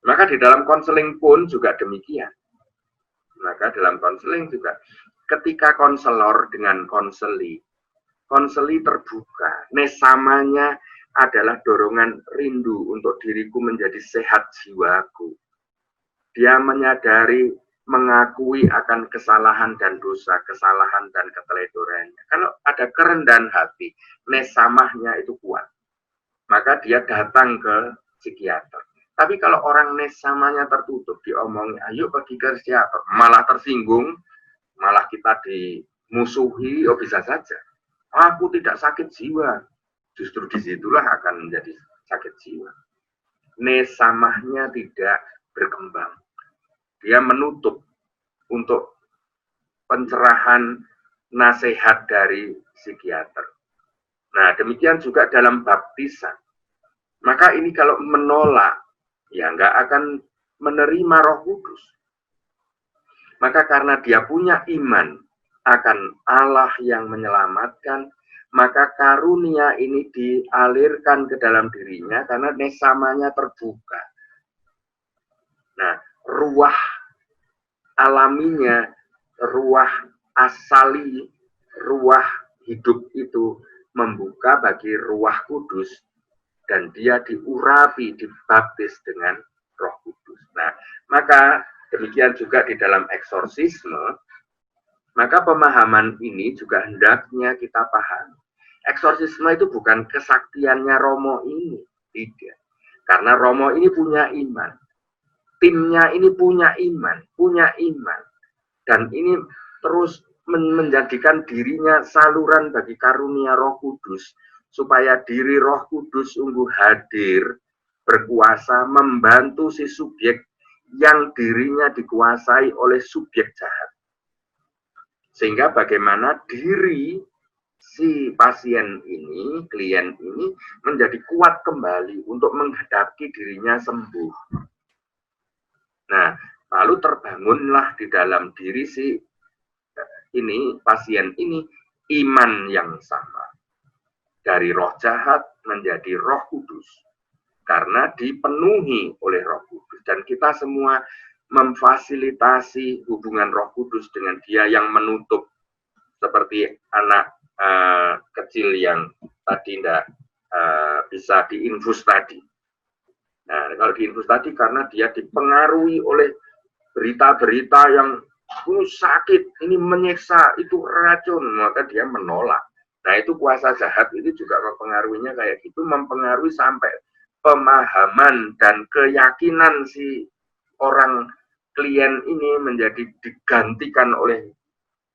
Maka di dalam konseling pun juga demikian. Maka dalam konseling juga ketika konselor dengan konseli terbuka, nesamanya adalah dorongan rindu untuk diriku menjadi sehat jiwaku. Dia menyadari, mengakui akan kesalahan dan dosa, kesalahan dan keteledorannya. Kalau ada kerendahan hati, nesamahnya itu kuat, maka dia datang ke psikiater. Tapi kalau orang nesamanya tertutup, diomongi, ayo pergi ke psikiater, malah tersinggung, malah kita dimusuhi, oh bisa saja. Aku tidak sakit jiwa. Justru disitulah akan menjadi sakit jiwa. Nesamahnya tidak berkembang. Dia menutup untuk pencerahan nasihat dari psikiater. Nah, demikian juga dalam baptisan. Maka ini kalau menolak, ya nggak akan menerima Roh Kudus. Maka karena dia punya iman akan Allah yang menyelamatkan, maka karunia ini dialirkan ke dalam dirinya karena nesamanya terbuka. Nah, ruah alaminya, ruah asali, ruah hidup itu membuka bagi Ruah Kudus dan dia diurapi, dibaptis dengan Roh Kudus. Nah, maka demikian juga di dalam eksorsisme. Maka pemahaman ini juga hendaknya kita pahami. Eksorsisme itu bukan kesaktiannya Romo ini, tidak. Karena Romo ini punya iman. Timnya ini punya iman. Dan ini terus menjadikan dirinya saluran bagi karunia Roh Kudus. Supaya diri Roh Kudus sungguh hadir, berkuasa, membantu si subjek yang dirinya dikuasai oleh subjek jahat. Sehingga bagaimana diri si pasien ini, klien ini menjadi kuat kembali untuk menghadapi dirinya sembuh. Nah, lalu terbangunlah di dalam diri si ini, pasien ini, iman yang sama. Dari roh jahat menjadi roh kudus. Karena dipenuhi oleh roh kudus. Dan kita semua memfasilitasi hubungan roh kudus dengan dia yang menutup. Seperti anak kecil yang tadi tidak bisa diinfus tadi. Nah, kalau diinfus tadi karena dia dipengaruhi oleh berita-berita yang sakit, ini menyiksa, itu racun, maka dia menolak. Nah, itu kuasa jahat itu juga mempengaruhinya kayak gitu, mempengaruhi sampai pemahaman dan keyakinan si orang klien ini menjadi digantikan oleh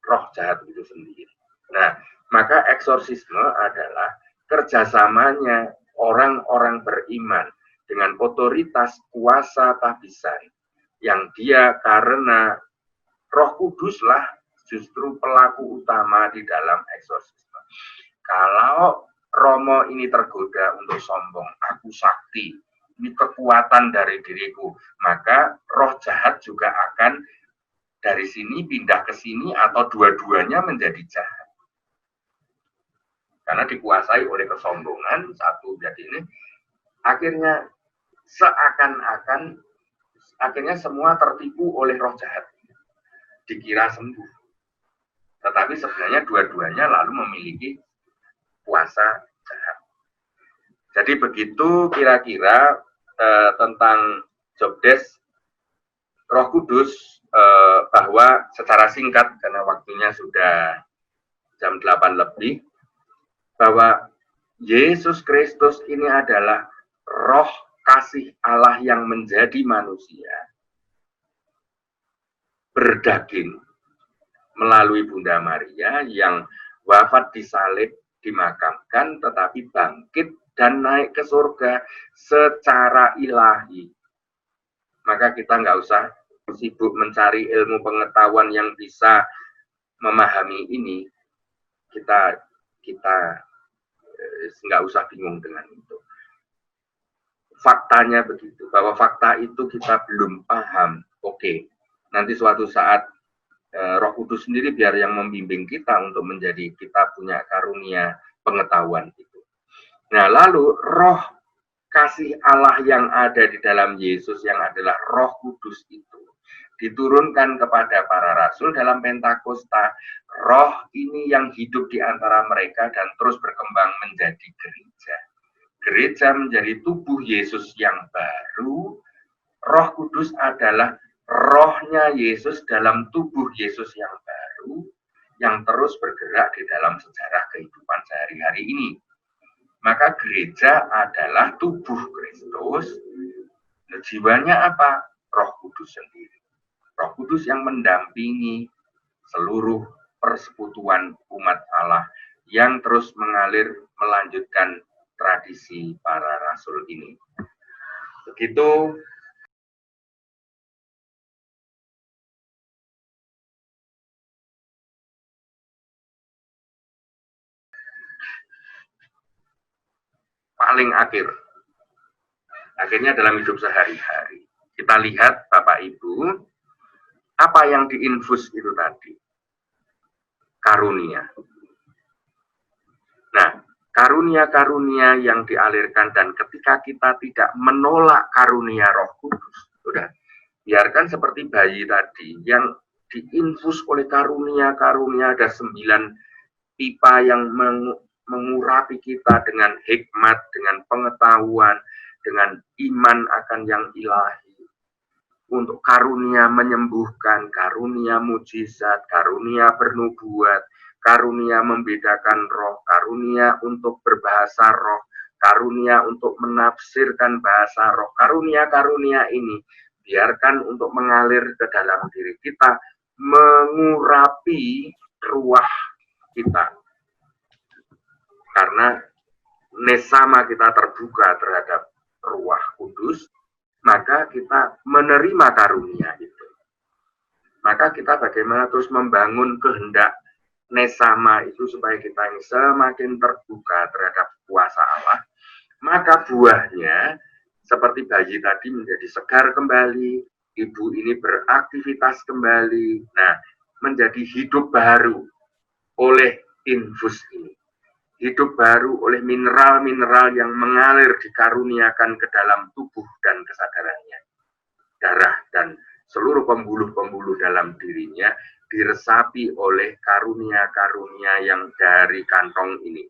roh jahat itu sendiri. Nah, maka eksorsisme adalah kerjasamanya orang-orang beriman dengan otoritas kuasa tabisan yang dia karena Roh Kuduslah justru pelaku utama di dalam eksorsisme. Kalau Romo ini tergoda untuk sombong, aku sakti, ini kekuatan dari diriku, maka roh jahat juga akan dari sini pindah ke sini atau dua-duanya menjadi jahat. Karena dikuasai oleh kesombongan, satu jadi ini, akhirnya seakan-akan, akhirnya semua tertipu oleh roh jahat. Dikira sembuh. Tetapi sebenarnya dua-duanya lalu memiliki kuasa jahat. Jadi begitu kira-kira tentang jobdesk Roh Kudus, bahwa secara singkat karena waktunya sudah jam 8 lebih, bahwa Yesus Kristus ini adalah roh kasih Allah yang menjadi manusia, berdaging melalui Bunda Maria yang wafat di salib, dimakamkan, tetapi bangkit dan naik ke surga secara ilahi. Maka kita nggak usah sibuk mencari ilmu pengetahuan yang bisa memahami ini. Kita nggak usah bingung dengan itu. Faktanya begitu, bahwa fakta itu kita belum paham. Oke, nanti suatu saat Roh Kudus sendiri biar yang membimbing kita untuk menjadi kita punya karunia pengetahuan itu. Nah, lalu roh kasih Allah yang ada di dalam Yesus yang adalah Roh Kudus itu diturunkan kepada para rasul dalam Pentakosta. Roh ini yang hidup di antara mereka dan terus berkembang menjadi gereja. Gereja menjadi tubuh Yesus yang baru. Roh Kudus adalah rohnya Yesus dalam tubuh Yesus yang baru, yang terus bergerak di dalam sejarah kehidupan sehari-hari ini. Maka gereja adalah tubuh Kristus. Jiwanya apa? Roh Kudus sendiri. Roh Kudus yang mendampingi seluruh persekutuan umat Allah yang terus mengalir melanjutkan tradisi para rasul ini. Begitu. Paling akhirnya dalam hidup sehari-hari kita lihat Bapak Ibu, apa yang diinfus itu tadi? Karunia. Nah, karunia-karunia yang dialirkan dan ketika kita tidak menolak karunia Roh Kudus, sudah biarkan seperti bayi tadi yang diinfus oleh karunia-karunia, ada 9 pipa yang mengurapi kita dengan hikmat, dengan pengetahuan, dengan iman akan yang ilahi. Untuk karunia menyembuhkan, karunia mujizat, karunia bernubuat, karunia membedakan roh, karunia untuk berbahasa roh, karunia untuk menafsirkan bahasa roh. Karunia-karunia ini biarkan untuk mengalir ke dalam diri kita, mengurapi ruah kita. Karena nesama kita terbuka terhadap Ruah Kudus, maka kita menerima karunia itu. Maka kita bagaimana terus membangun kehendak nesama itu supaya kita ini semakin terbuka terhadap kuasa Allah, maka buahnya seperti bayi tadi menjadi segar kembali, ibu ini beraktivitas kembali, nah menjadi hidup baru oleh infus ini. Hidup baru oleh mineral-mineral yang mengalir dikaruniakan ke dalam tubuh dan kesadarannya. Darah dan seluruh pembuluh-pembuluh dalam dirinya diresapi oleh karunia-karunia yang dari kantong ini.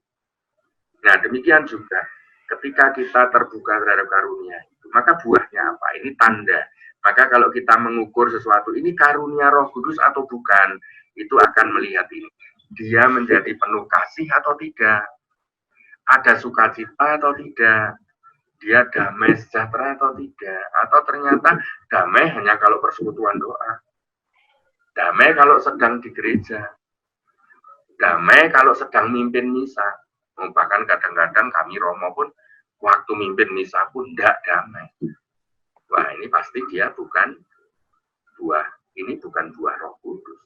Nah, demikian juga ketika kita terbuka terhadap karunia itu, maka buahnya apa? Ini tanda. Maka kalau kita mengukur sesuatu, ini karunia Roh Kudus atau bukan, itu akan melihat ini. Dia menjadi penuh kasih atau tidak, ada sukacita atau tidak, dia damai sejahtera atau tidak, atau ternyata damai hanya kalau persekutuan doa, damai kalau sedang di gereja, damai kalau sedang mimpin misa. Bahkan kadang-kadang kami Romo pun waktu mimpin misa pun tidak damai. Wah, ini pasti dia bukan buah, ini bukan buah Roh Kudus.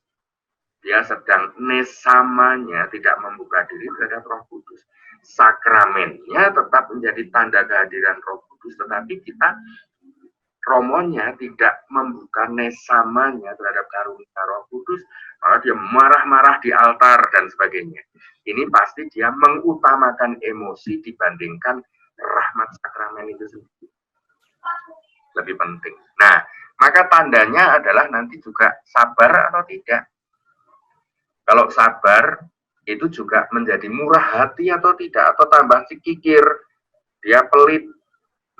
Dia sedang nesamanya tidak membuka diri terhadap Roh Kudus. Sakramennya tetap menjadi tanda kehadiran Roh Kudus, tetapi kita romonya tidak membuka nesamanya terhadap karunia Roh Kudus, maka dia marah-marah di altar dan sebagainya. Ini pasti dia mengutamakan emosi dibandingkan rahmat sakramen itu sendiri. Lebih penting. Nah, maka tandanya adalah nanti juga sabar atau tidak. Kalau sabar, itu juga menjadi murah hati atau tidak, atau tambah kikir, dia pelit,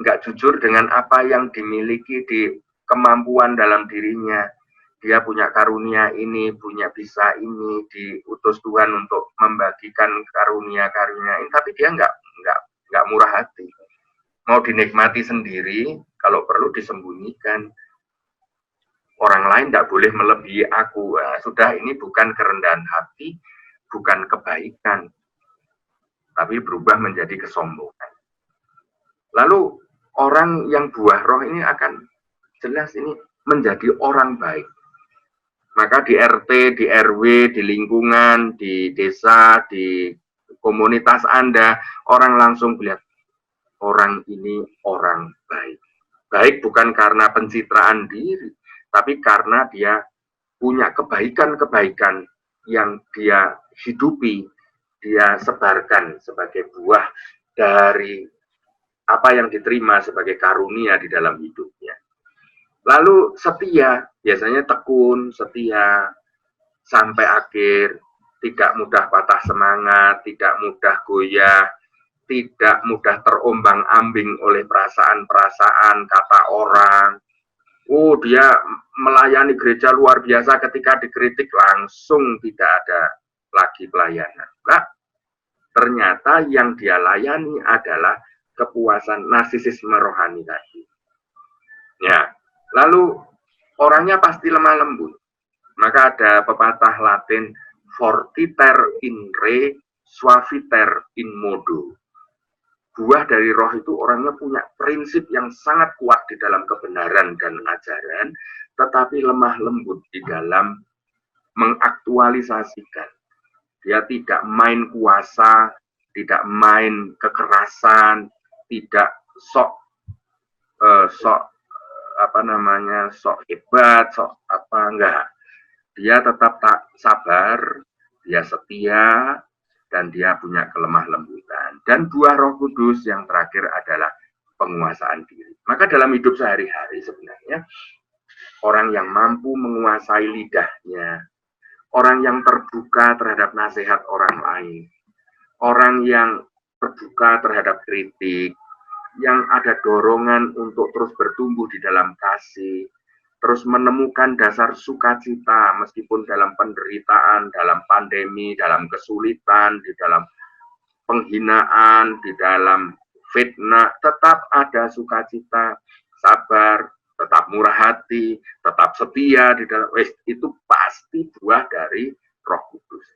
nggak jujur dengan apa yang dimiliki di kemampuan dalam dirinya. Dia punya karunia ini, punya bisa ini, diutus Tuhan untuk membagikan karunia-karunia ini, tapi dia nggak murah hati. Mau dinikmati sendiri, kalau perlu disembunyikan. Orang lain tidak boleh melebihi aku. Nah, sudah, ini bukan kerendahan hati, bukan kebaikan, tapi berubah menjadi kesombongan. Lalu orang yang buah roh ini akan jelas ini menjadi orang baik. Maka di RT, di RW, di lingkungan, di desa, di komunitas Anda, orang langsung melihat orang ini orang baik. Baik bukan karena pencitraan diri, tapi karena dia punya kebaikan-kebaikan yang dia hidupi, dia sebarkan sebagai buah dari apa yang diterima sebagai karunia di dalam hidupnya. Lalu setia, biasanya tekun, setia sampai akhir, tidak mudah patah semangat, tidak mudah goyah, tidak mudah terombang-ambing oleh perasaan-perasaan, kata orang. Oh, dia melayani gereja luar biasa, ketika dikritik langsung tidak ada lagi pelayanan. Nah, ternyata yang dia layani adalah kepuasan narsisisme rohani tadi. Ya, lalu orangnya pasti lemah lembut. Maka ada pepatah Latin, fortiter in re, suaviter in modo. Buah dari roh itu orangnya punya prinsip yang sangat kuat di dalam kebenaran dan ajaran, tetapi lemah lembut di dalam mengaktualisasikan. Dia tidak main kuasa, tidak main kekerasan, tidak sok hebat, sok apa, enggak. Dia tetap tak sabar, dia setia, dan dia punya kelemah lembutan. Dan buah Roh Kudus yang terakhir adalah penguasaan diri. Maka dalam hidup sehari-hari sebenarnya, orang yang mampu menguasai lidahnya, orang yang terbuka terhadap nasihat orang lain, orang yang terbuka terhadap kritik, yang ada dorongan untuk terus bertumbuh di dalam kasih, terus menemukan dasar sukacita meskipun dalam penderitaan, dalam pandemi, dalam kesulitan, di dalam penghinaan, di dalam fitnah, tetap ada sukacita, sabar, tetap murah hati, tetap setia di dalam, itu pasti buah dari Roh Kudus.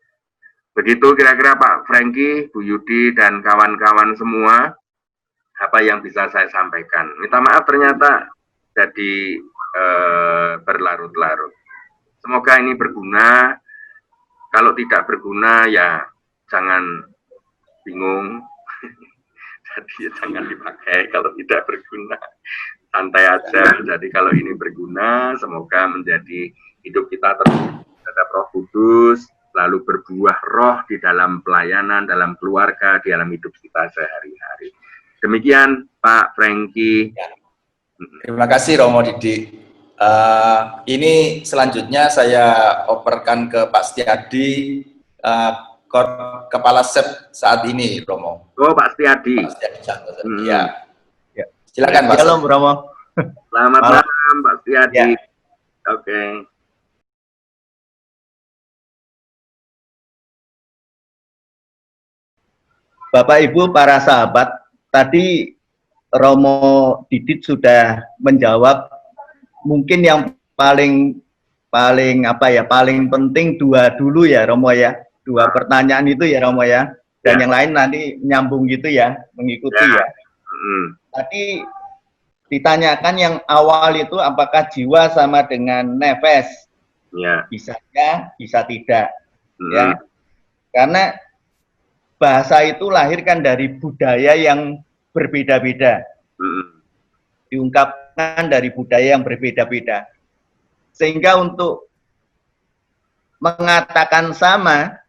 Begitu kira-kira Pak Franky, Bu Yudi, dan kawan-kawan semua, apa yang bisa saya sampaikan. Minta maaf ternyata jadi berlarut-larut. Semoga ini berguna. Kalau tidak berguna ya jangan bingung. Jadi jangan dipakai kalau tidak berguna. Santai aja. Jadi kalau ini berguna, semoga menjadi hidup kita terhadap Roh Kudus, lalu berbuah roh di dalam pelayanan, dalam keluarga, di dalam hidup kita sehari-hari. Demikian Pak Franky. Terima kasih Romo Didik. Ini selanjutnya saya operkan ke Pak Setiadi, Kepala SEP saat ini, Romo. Oh, Pak Setiadi. Pak Setiadi. Ya. Silakan Pak. Shalom Romo. Selamat malam Pak Setiadi. Ya. Oke. Bapak Ibu para sahabat, tadi Romo Didit sudah menjawab mungkin yang paling penting dua dulu ya Romo ya. Dua pertanyaan itu ya Romo ya. Dan yang lain nanti nyambung gitu ya, mengikuti ya. Tadi ditanyakan yang awal itu apakah jiwa sama dengan nefes? Ya. Bisa ya, bisa tidak. Ya. Karena bahasa itu lahirkan dari budaya yang berbeda-beda. Diungkapkan dari budaya yang berbeda-beda. Sehingga untuk mengatakan sama,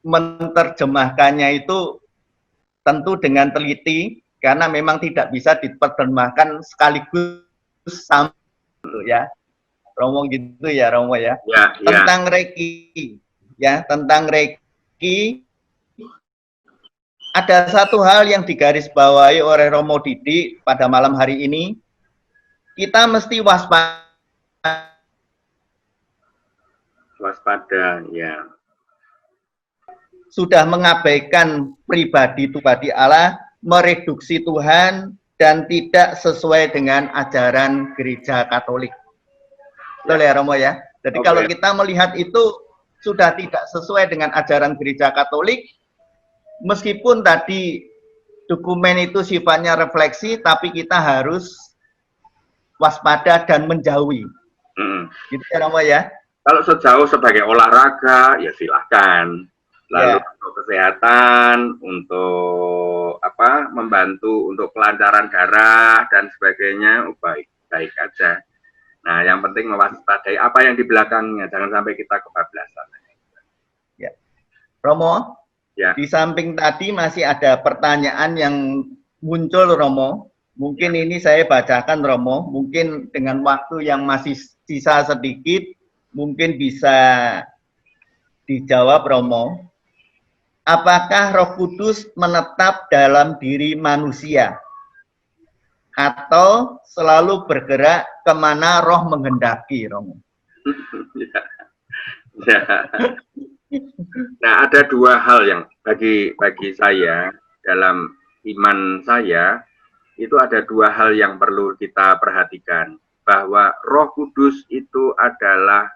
menerjemahkannya itu tentu dengan teliti, karena memang tidak bisa diterjemahkan sekaligus sama ya. Romo gitu ya Romo ya. Tentang Reiki ya, tentang Reiki ada satu hal yang digarisbawahi oleh Romo Didi pada malam hari ini. Kita mesti waspada. Waspada, ya. Sudah mengabaikan pribadi Allah, mereduksi Tuhan, dan tidak sesuai dengan ajaran gereja Katolik. Betul ya Romo ya? Jadi kalau kita melihat itu sudah tidak sesuai dengan ajaran gereja Katolik, meskipun tadi dokumen itu sifatnya refleksi, tapi kita harus waspada dan menjauhi. Gitu ya Romo ya? Kalau sejauh sebagai olahraga, ya silahkan. Lalu untuk kesehatan, untuk apa, membantu untuk kelancaran darah dan sebagainya, baik aja. Nah, yang penting mewaspadai apa yang di belakangnya, jangan sampai kita kebablasan. Ya, Romo. Ya. Di samping tadi masih ada pertanyaan yang muncul Romo. Mungkin ini saya bacakan Romo. Mungkin dengan waktu yang masih sisa sedikit, mungkin bisa dijawab Romo. Apakah Roh Kudus menetap dalam diri manusia? Atau selalu bergerak kemana roh menghendaki Romo? Ya. Nah, ada dua hal yang bagi saya dalam iman saya itu ada dua hal yang perlu kita perhatikan, bahwa Roh Kudus itu adalah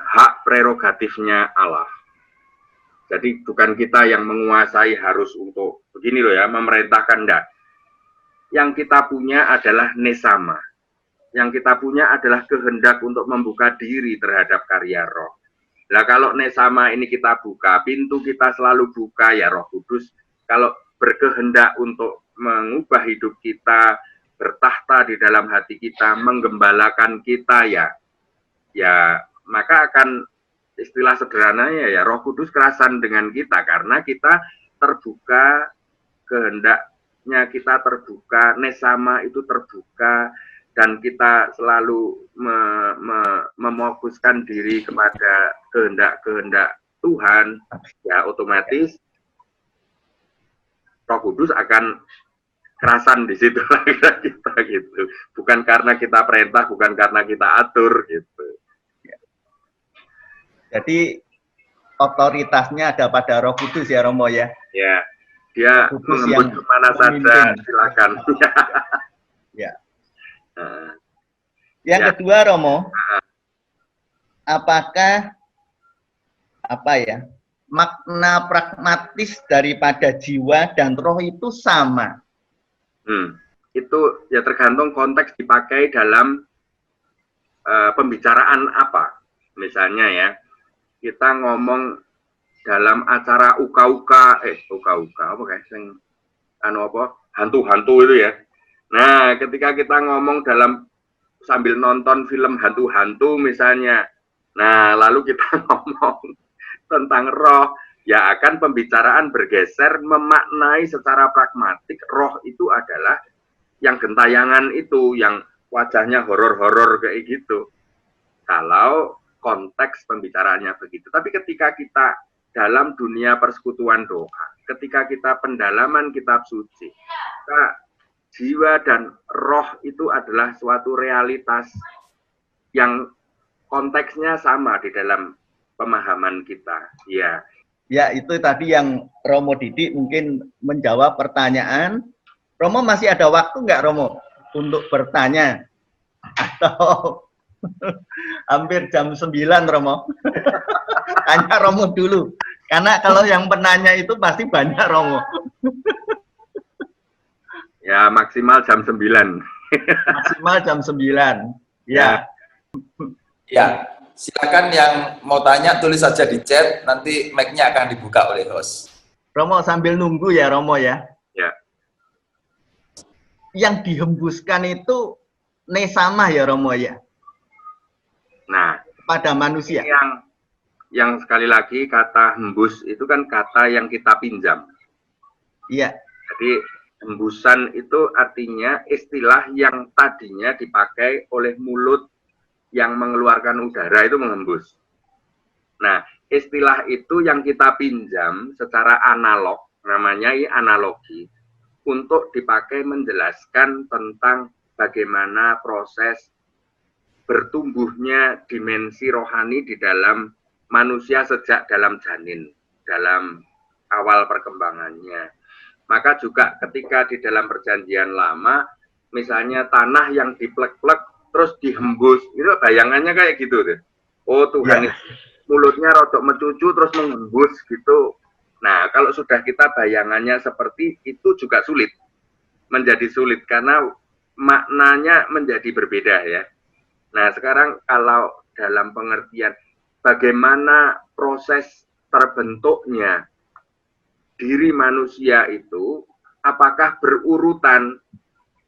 hak prerogatifnya Allah. Jadi bukan kita yang menguasai harus untuk begini loh ya, memerintahkan, enggak. Yang kita punya adalah nesama. Yang kita punya adalah kehendak untuk membuka diri terhadap karya Roh. Nah, kalau nesama ini kita buka, pintu kita selalu buka ya Roh Kudus. Kalau berkehendak untuk mengubah hidup kita, bertahta di dalam hati kita, menggembalakan kita ya maka akan, istilah sederhananya ya, Roh Kudus kerasan dengan kita karena kita terbuka, kehendaknya kita terbuka, nesama itu terbuka, dan kita selalu memokuskan diri kepada kehendak-kehendak Tuhan, ya otomatis Roh Kudus akan kerasan di situ kita gitu. Bukan karena kita perintah, bukan karena kita atur gitu. Jadi otoritasnya ada pada Roh Kudus ya Romo ya. Ya, dia mengembus kemana saja, silakan. Ya. Yang kedua Romo, apakah makna pragmatis daripada jiwa dan roh itu sama? Itu ya tergantung konteks dipakai dalam pembicaraan apa. Misalnya ya, kita ngomong dalam acara uka-uka apa guys, yang hantu-hantu itu ya. Nah, ketika kita ngomong sambil nonton film hantu-hantu misalnya, nah lalu kita ngomong tentang roh, ya akan pembicaraan bergeser memaknai secara pragmatik roh itu adalah yang gentayangan itu, yang wajahnya horor-horor kayak gitu. Kalau konteks pembicaraannya begitu. Tapi ketika kita dalam dunia persekutuan doa, ketika kita pendalaman kitab suci, jiwa dan roh itu adalah suatu realitas yang konteksnya sama di dalam pemahaman kita. Ya. Ya, itu tadi yang Romo Didik mungkin menjawab pertanyaan. Romo masih ada waktu nggak, Romo, untuk bertanya? Atau hampir jam 9, Romo? Tanya Romo dulu. Karena kalau yang penanya itu pasti banyak, Romo. Ya, maksimal jam 9. Maksimal jam 9. Ya. Ya, silakan yang mau tanya tulis saja di chat, nanti mic-nya akan dibuka oleh host. Romo sambil nunggu ya, Romo ya. Ya. Yang dihembuskan itu nesama ya, Romo ya. Nah, pada manusia. Yang sekali lagi kata hembus itu kan kata yang kita pinjam. Iya. Jadi hembusan itu artinya istilah yang tadinya dipakai oleh mulut yang mengeluarkan udara itu menghembus. Nah, istilah itu yang kita pinjam secara analog, namanya analogi, untuk dipakai menjelaskan tentang bagaimana proses bertumbuhnya dimensi rohani di dalam manusia sejak dalam janin, dalam awal perkembangannya. Maka juga ketika di dalam perjanjian lama, misalnya tanah yang diplek-plek terus dihembus, itu bayangannya kayak gitu deh. Oh Tuhan, mulutnya rodok mencucu terus menghembus gitu. Nah, kalau sudah kita bayangannya seperti itu juga sulit, menjadi sulit karena maknanya menjadi berbeda ya. Nah, sekarang kalau dalam pengertian bagaimana proses terbentuknya diri manusia itu, apakah berurutan,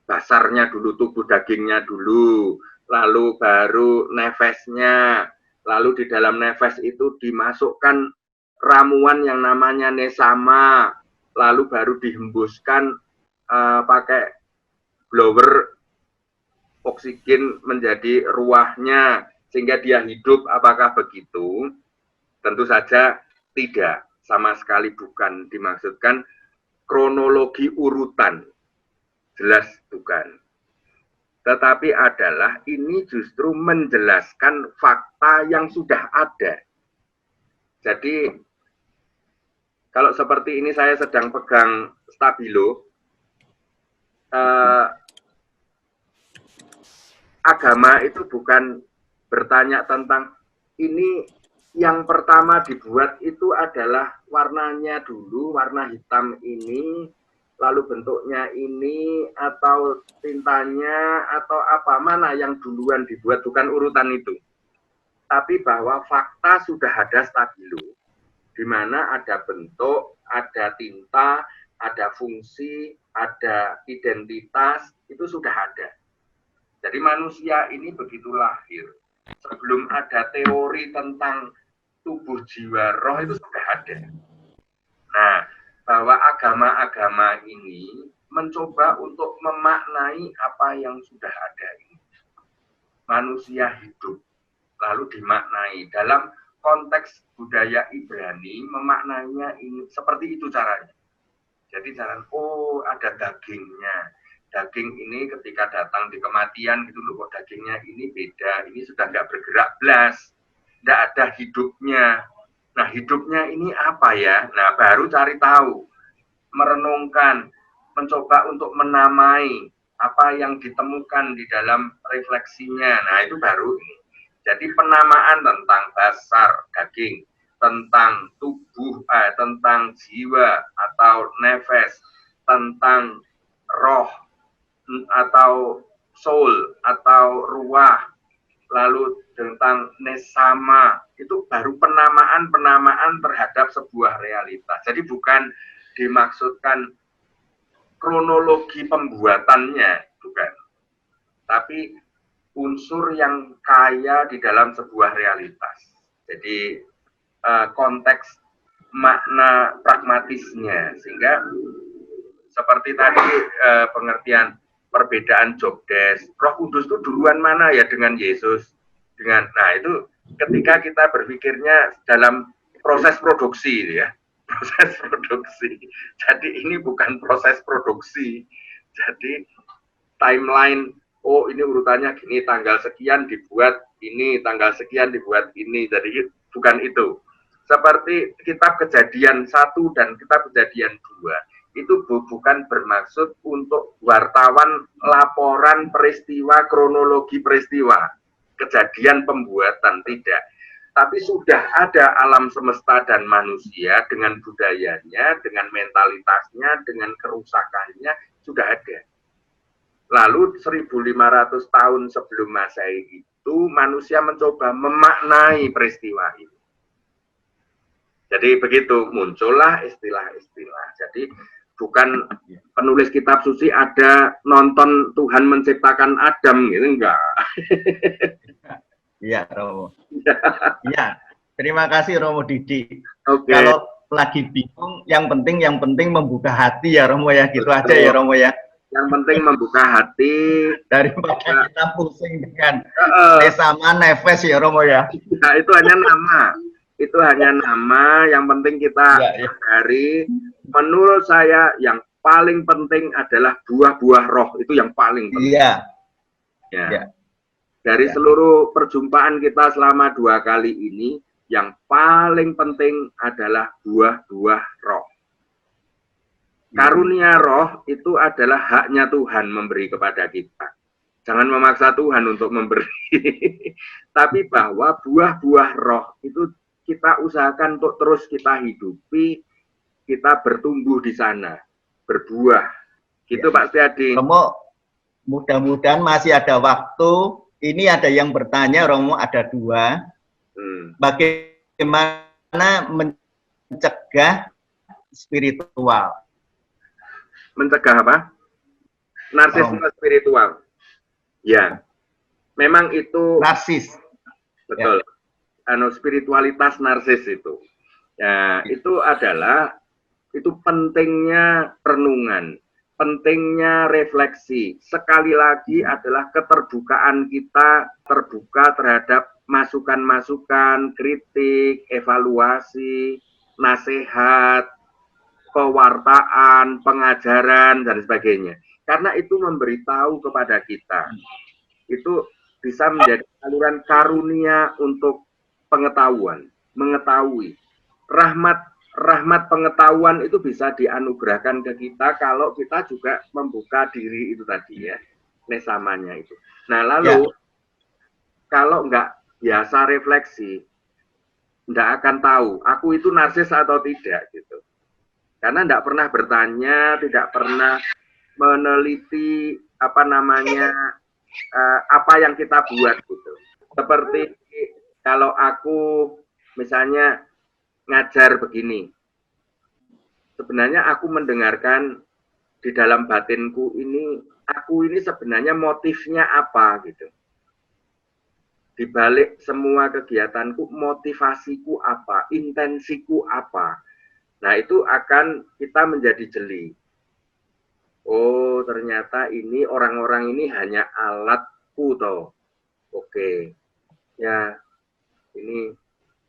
basarnya dulu, tubuh dagingnya dulu, lalu baru nefesnya, lalu di dalam nefes itu dimasukkan ramuan yang namanya nesama, lalu baru dihembuskan pakai blower oksigen menjadi ruahnya sehingga dia hidup. Apakah begitu? Tentu saja tidak, sama sekali bukan dimaksudkan kronologi urutan, jelas bukan. Tetapi adalah ini justru menjelaskan fakta yang sudah ada. Jadi kalau seperti ini saya sedang pegang stabilo, agama itu bukan bertanya tentang ini yang pertama dibuat itu adalah warnanya dulu, warna hitam ini, lalu bentuknya ini, atau tintanya, atau apa, mana yang duluan dibuat, bukan urutan itu. Tapi bahwa fakta sudah ada stabilo, di mana ada bentuk, ada tinta, ada fungsi, ada identitas, itu sudah ada. Jadi manusia ini begitu lahir, sebelum ada teori tentang tubuh jiwa roh itu sudah ada. Nah, bahwa agama-agama ini mencoba untuk memaknai apa yang sudah ada ini. Manusia hidup, lalu dimaknai. Dalam konteks budaya Ibrani, memaknainya ini seperti itu caranya. Jadi jangan, oh ada dagingnya. Daging ini ketika datang di kematian gitu loh, kok dagingnya ini beda, ini sudah nggak bergerak belas, nggak ada hidupnya. Nah hidupnya ini apa ya? Nah baru cari tahu, merenungkan, mencoba untuk menamai apa yang ditemukan di dalam refleksinya. Nah itu baru ini. Jadi penamaan tentang basar daging, tentang tubuh, tentang jiwa atau nefes, tentang roh atau soul atau ruah, lalu tentang nesama, itu baru penamaan terhadap sebuah realitas. Jadi bukan dimaksudkan kronologi pembuatannya, bukan. Tapi unsur yang kaya di dalam sebuah realitas. Jadi konteks makna pragmatisnya, sehingga seperti tadi pengertian perbedaan job desk, Roh Kudus itu duluan mana ya dengan Yesus, nah itu ketika kita berpikirnya dalam proses produksi ya, proses produksi. Jadi ini bukan proses produksi, jadi timeline, oh ini urutannya gini, tanggal sekian dibuat ini, tanggal sekian dibuat ini, jadi bukan itu. Seperti kitab Kejadian 1 dan kitab Kejadian 2, itu bukan bermaksud untuk wartawan laporan peristiwa, kronologi peristiwa, kejadian pembuatan, tidak. Tapi sudah ada alam semesta dan manusia dengan budayanya, dengan mentalitasnya, dengan kerusakannya, sudah ada. Lalu 1500 tahun sebelum Masehi itu manusia mencoba memaknai peristiwa itu. Jadi begitu muncullah istilah-istilah. Jadi bukan penulis kitab suci ada nonton Tuhan menciptakan Adam gitu, enggak. Iya, Romo. Iya. Terima kasih Romo Didi. Oke. Kalau lagi bingung, yang penting membuka hati ya Romo ya, gitu aja ya Romo ya. Yang penting membuka hati daripada kita pusing dengan Nesama Nefes ya Romo ya. Nah, itu hanya nama. Itu hanya nama, yang penting kita sadari. Menurut saya yang paling penting adalah buah-buah roh, itu yang paling penting. Iya. Ya. Dari seluruh perjumpaan kita selama 2 kali ini, yang paling penting adalah buah-buah roh. Karunia roh itu adalah haknya Tuhan memberi kepada kita. Jangan memaksa Tuhan untuk memberi. Tapi bahwa buah-buah roh itu kita usahakan untuk terus kita hidupi, kita bertumbuh di sana, berbuah. Gitu ya. Pak Setiadi. Romo, mudah-mudahan masih ada waktu. Ini ada yang bertanya, Romo, ada 2. Bagaimana mencegah spiritual? Mencegah apa? Narsisme spiritual. Ya, memang itu narsis. Betul. Ya. Spiritualitas narsis itu. Ya, itu adalah pentingnya renungan, pentingnya refleksi. Sekali lagi adalah keterbukaan kita terbuka terhadap masukan-masukan, kritik, evaluasi, nasihat, pewartaan, pengajaran, dan sebagainya. Karena itu memberitahu kepada kita. Itu bisa menjadi saluran karunia untuk pengetahuan, mengetahui. Rahmat pengetahuan itu bisa dianugerahkan ke kita kalau kita juga membuka diri itu tadi ya, nesamanya itu. Nah lalu kalau nggak biasa refleksi, nggak akan tahu aku itu narsis atau tidak gitu. Karena nggak pernah bertanya, tidak pernah meneliti apa yang kita buat gitu. Seperti kalau aku misalnya ngajar begini, sebenarnya aku mendengarkan di dalam batinku ini, aku ini sebenarnya motifnya apa gitu. Di balik semua kegiatanku, motivasiku apa, intensiku apa. Nah itu akan kita menjadi jeli. Oh ternyata ini orang-orang ini hanya alatku toh. Oke, ya ini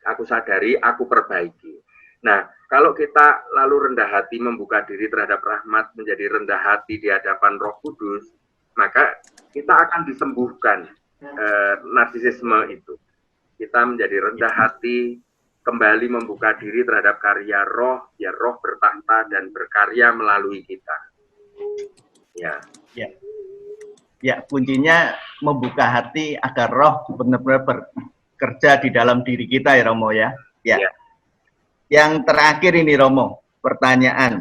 aku sadari, aku perbaiki. Nah, kalau kita lalu rendah hati membuka diri terhadap rahmat, menjadi rendah hati di hadapan Roh Kudus, maka kita akan disembuhkan narsisisme itu. Kita menjadi rendah hati, kembali membuka diri terhadap karya Roh, biar Roh bertahta dan berkarya melalui kita. Ya, kuncinya membuka hati agar Roh benar-benar bekerja di dalam diri kita ya Romo ya. Ya. Yang terakhir ini Romo, pertanyaan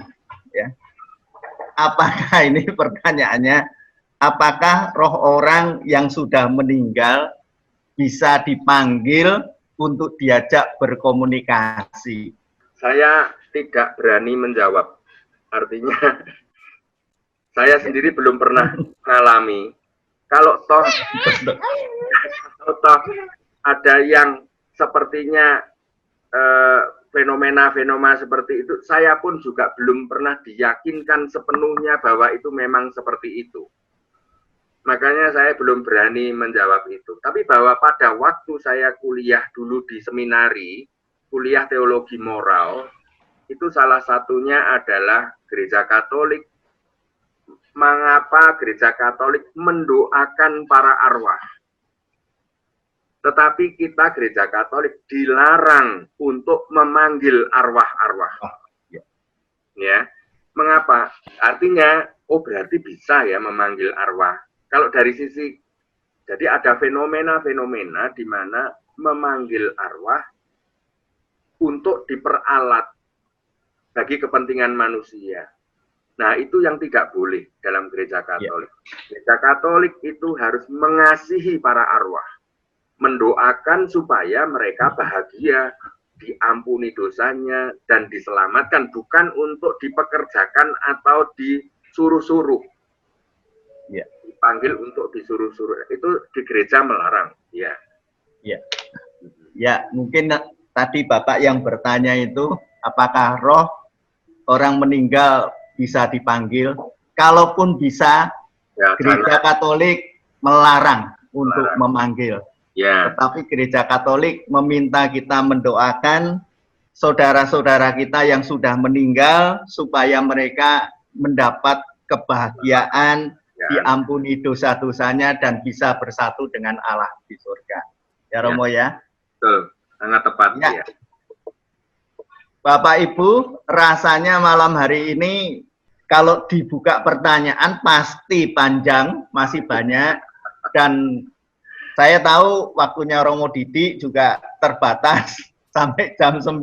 ya. Apakah ini pertanyaannya, apakah roh orang yang sudah meninggal bisa dipanggil untuk diajak berkomunikasi? Saya tidak berani menjawab. Artinya, saya sendiri belum pernah mengalami. Kalau toh ada yang sepertinya fenomena-fenomena seperti itu, saya pun juga belum pernah diyakinkan sepenuhnya bahwa itu memang seperti itu. Makanya saya belum berani menjawab itu. Tapi bahwa pada waktu saya kuliah dulu di seminari, kuliah teologi moral, itu salah satunya adalah Gereja Katolik. Mengapa Gereja Katolik mendoakan para arwah? Tetapi kita Gereja Katolik dilarang untuk memanggil arwah-arwah. Ya, mengapa? Artinya, oh berarti bisa ya memanggil arwah. Kalau dari sisi, jadi ada fenomena-fenomena di mana memanggil arwah untuk diperalat bagi kepentingan manusia. Nah, itu yang tidak boleh dalam Gereja Katolik. Gereja Katolik itu harus mengasihi para arwah, mendoakan supaya mereka bahagia, diampuni dosanya, dan diselamatkan, bukan untuk dipekerjakan atau disuruh-suruh. Ya. Dipanggil untuk disuruh-suruh. Itu di gereja melarang. Ya. Ya. Ya, mungkin tadi Bapak yang bertanya itu, apakah roh orang meninggal bisa dipanggil? Kalaupun bisa, ya, Gereja Katolik melarang untuk memanggil. Ya. Tetapi Gereja Katolik meminta kita mendoakan saudara-saudara kita yang sudah meninggal supaya mereka mendapat kebahagiaan, diampuni dosa-dosanya, dan bisa bersatu dengan Allah di surga. Ya Romo ya? Betul, sangat tepat. Ya. Bapak Ibu, rasanya malam hari ini kalau dibuka pertanyaan pasti panjang, masih banyak, dan saya tahu waktunya Romo Didi juga terbatas sampai jam 9.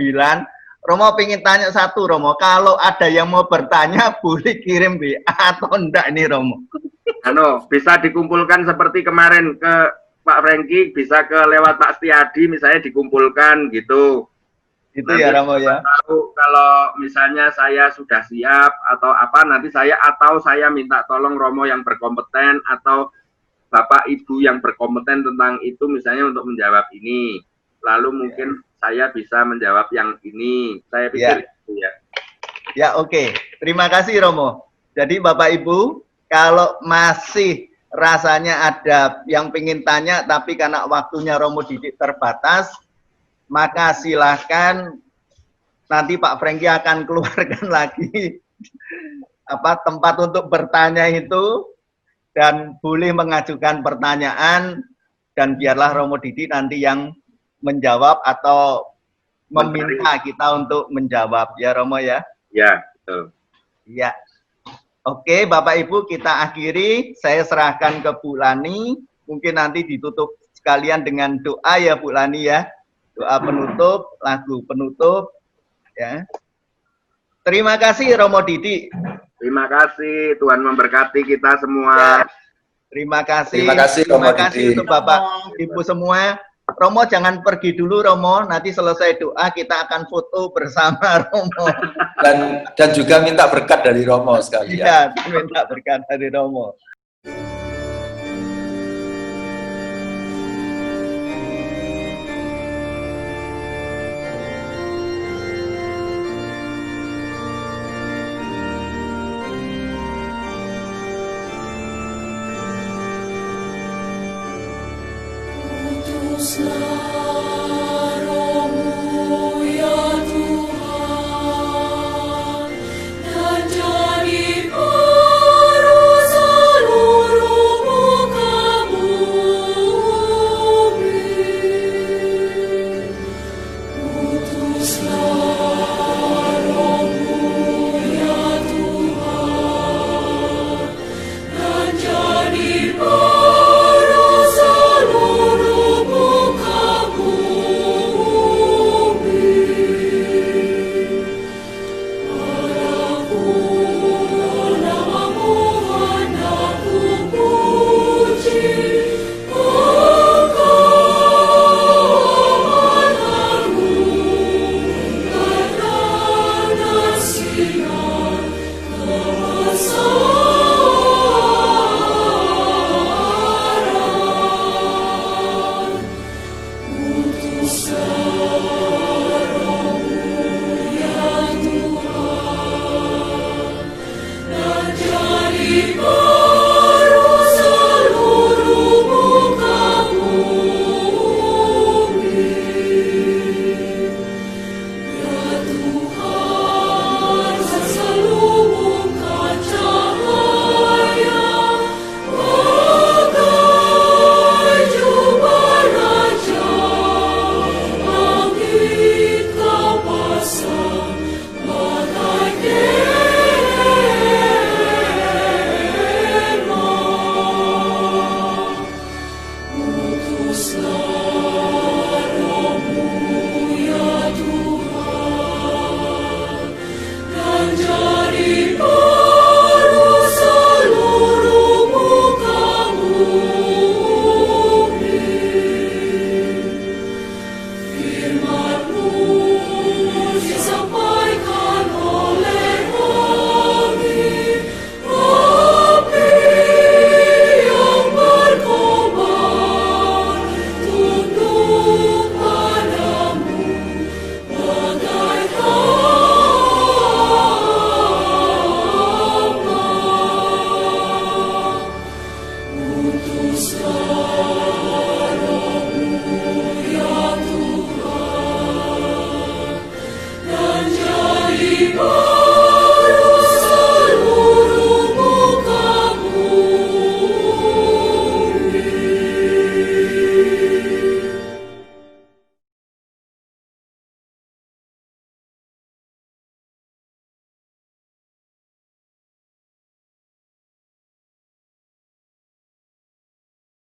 Romo pengen tanya satu, Romo. Kalau ada yang mau bertanya, boleh kirim WA atau enggak nih, Romo? Bisa dikumpulkan seperti kemarin ke Pak Franky, bisa ke lewat Pak Setiadi, misalnya dikumpulkan gitu. Itu nanti ya, Romo ya. Tahu kalau misalnya saya sudah siap atau apa, nanti saya minta tolong Romo yang berkompeten atau Bapak Ibu yang berkompeten tentang itu misalnya untuk menjawab ini. Lalu mungkin saya bisa menjawab yang ini. Saya pikir itu ya. Ya, oke. Terima kasih Romo. Jadi Bapak Ibu, kalau masih rasanya ada yang pengen tanya tapi karena waktunya Romo Didik terbatas, maka silahkan nanti Pak Franky akan keluarkan lagi tempat untuk bertanya itu, dan boleh mengajukan pertanyaan, dan biarlah Romo Didi nanti yang menjawab atau meminta kita untuk menjawab. Ya Romo ya? Ya, betul. Ya. Oke, Bapak Ibu, kita akhiri. Saya serahkan ke Bu Lani. Mungkin nanti ditutup sekalian dengan doa ya Bu Lani ya. Doa penutup, lagu penutup. Ya. Terima kasih Romo Didi. Terima kasih, Tuhan memberkati kita semua. Ya. Terima kasih. Terima kasih, Romo Didi. Untuk Bapak Ibu semua. Romo jangan pergi dulu Romo, nanti selesai doa kita akan foto bersama Romo. Dan juga minta berkat dari Romo sekalian. Iya, minta berkat dari Romo. Slow.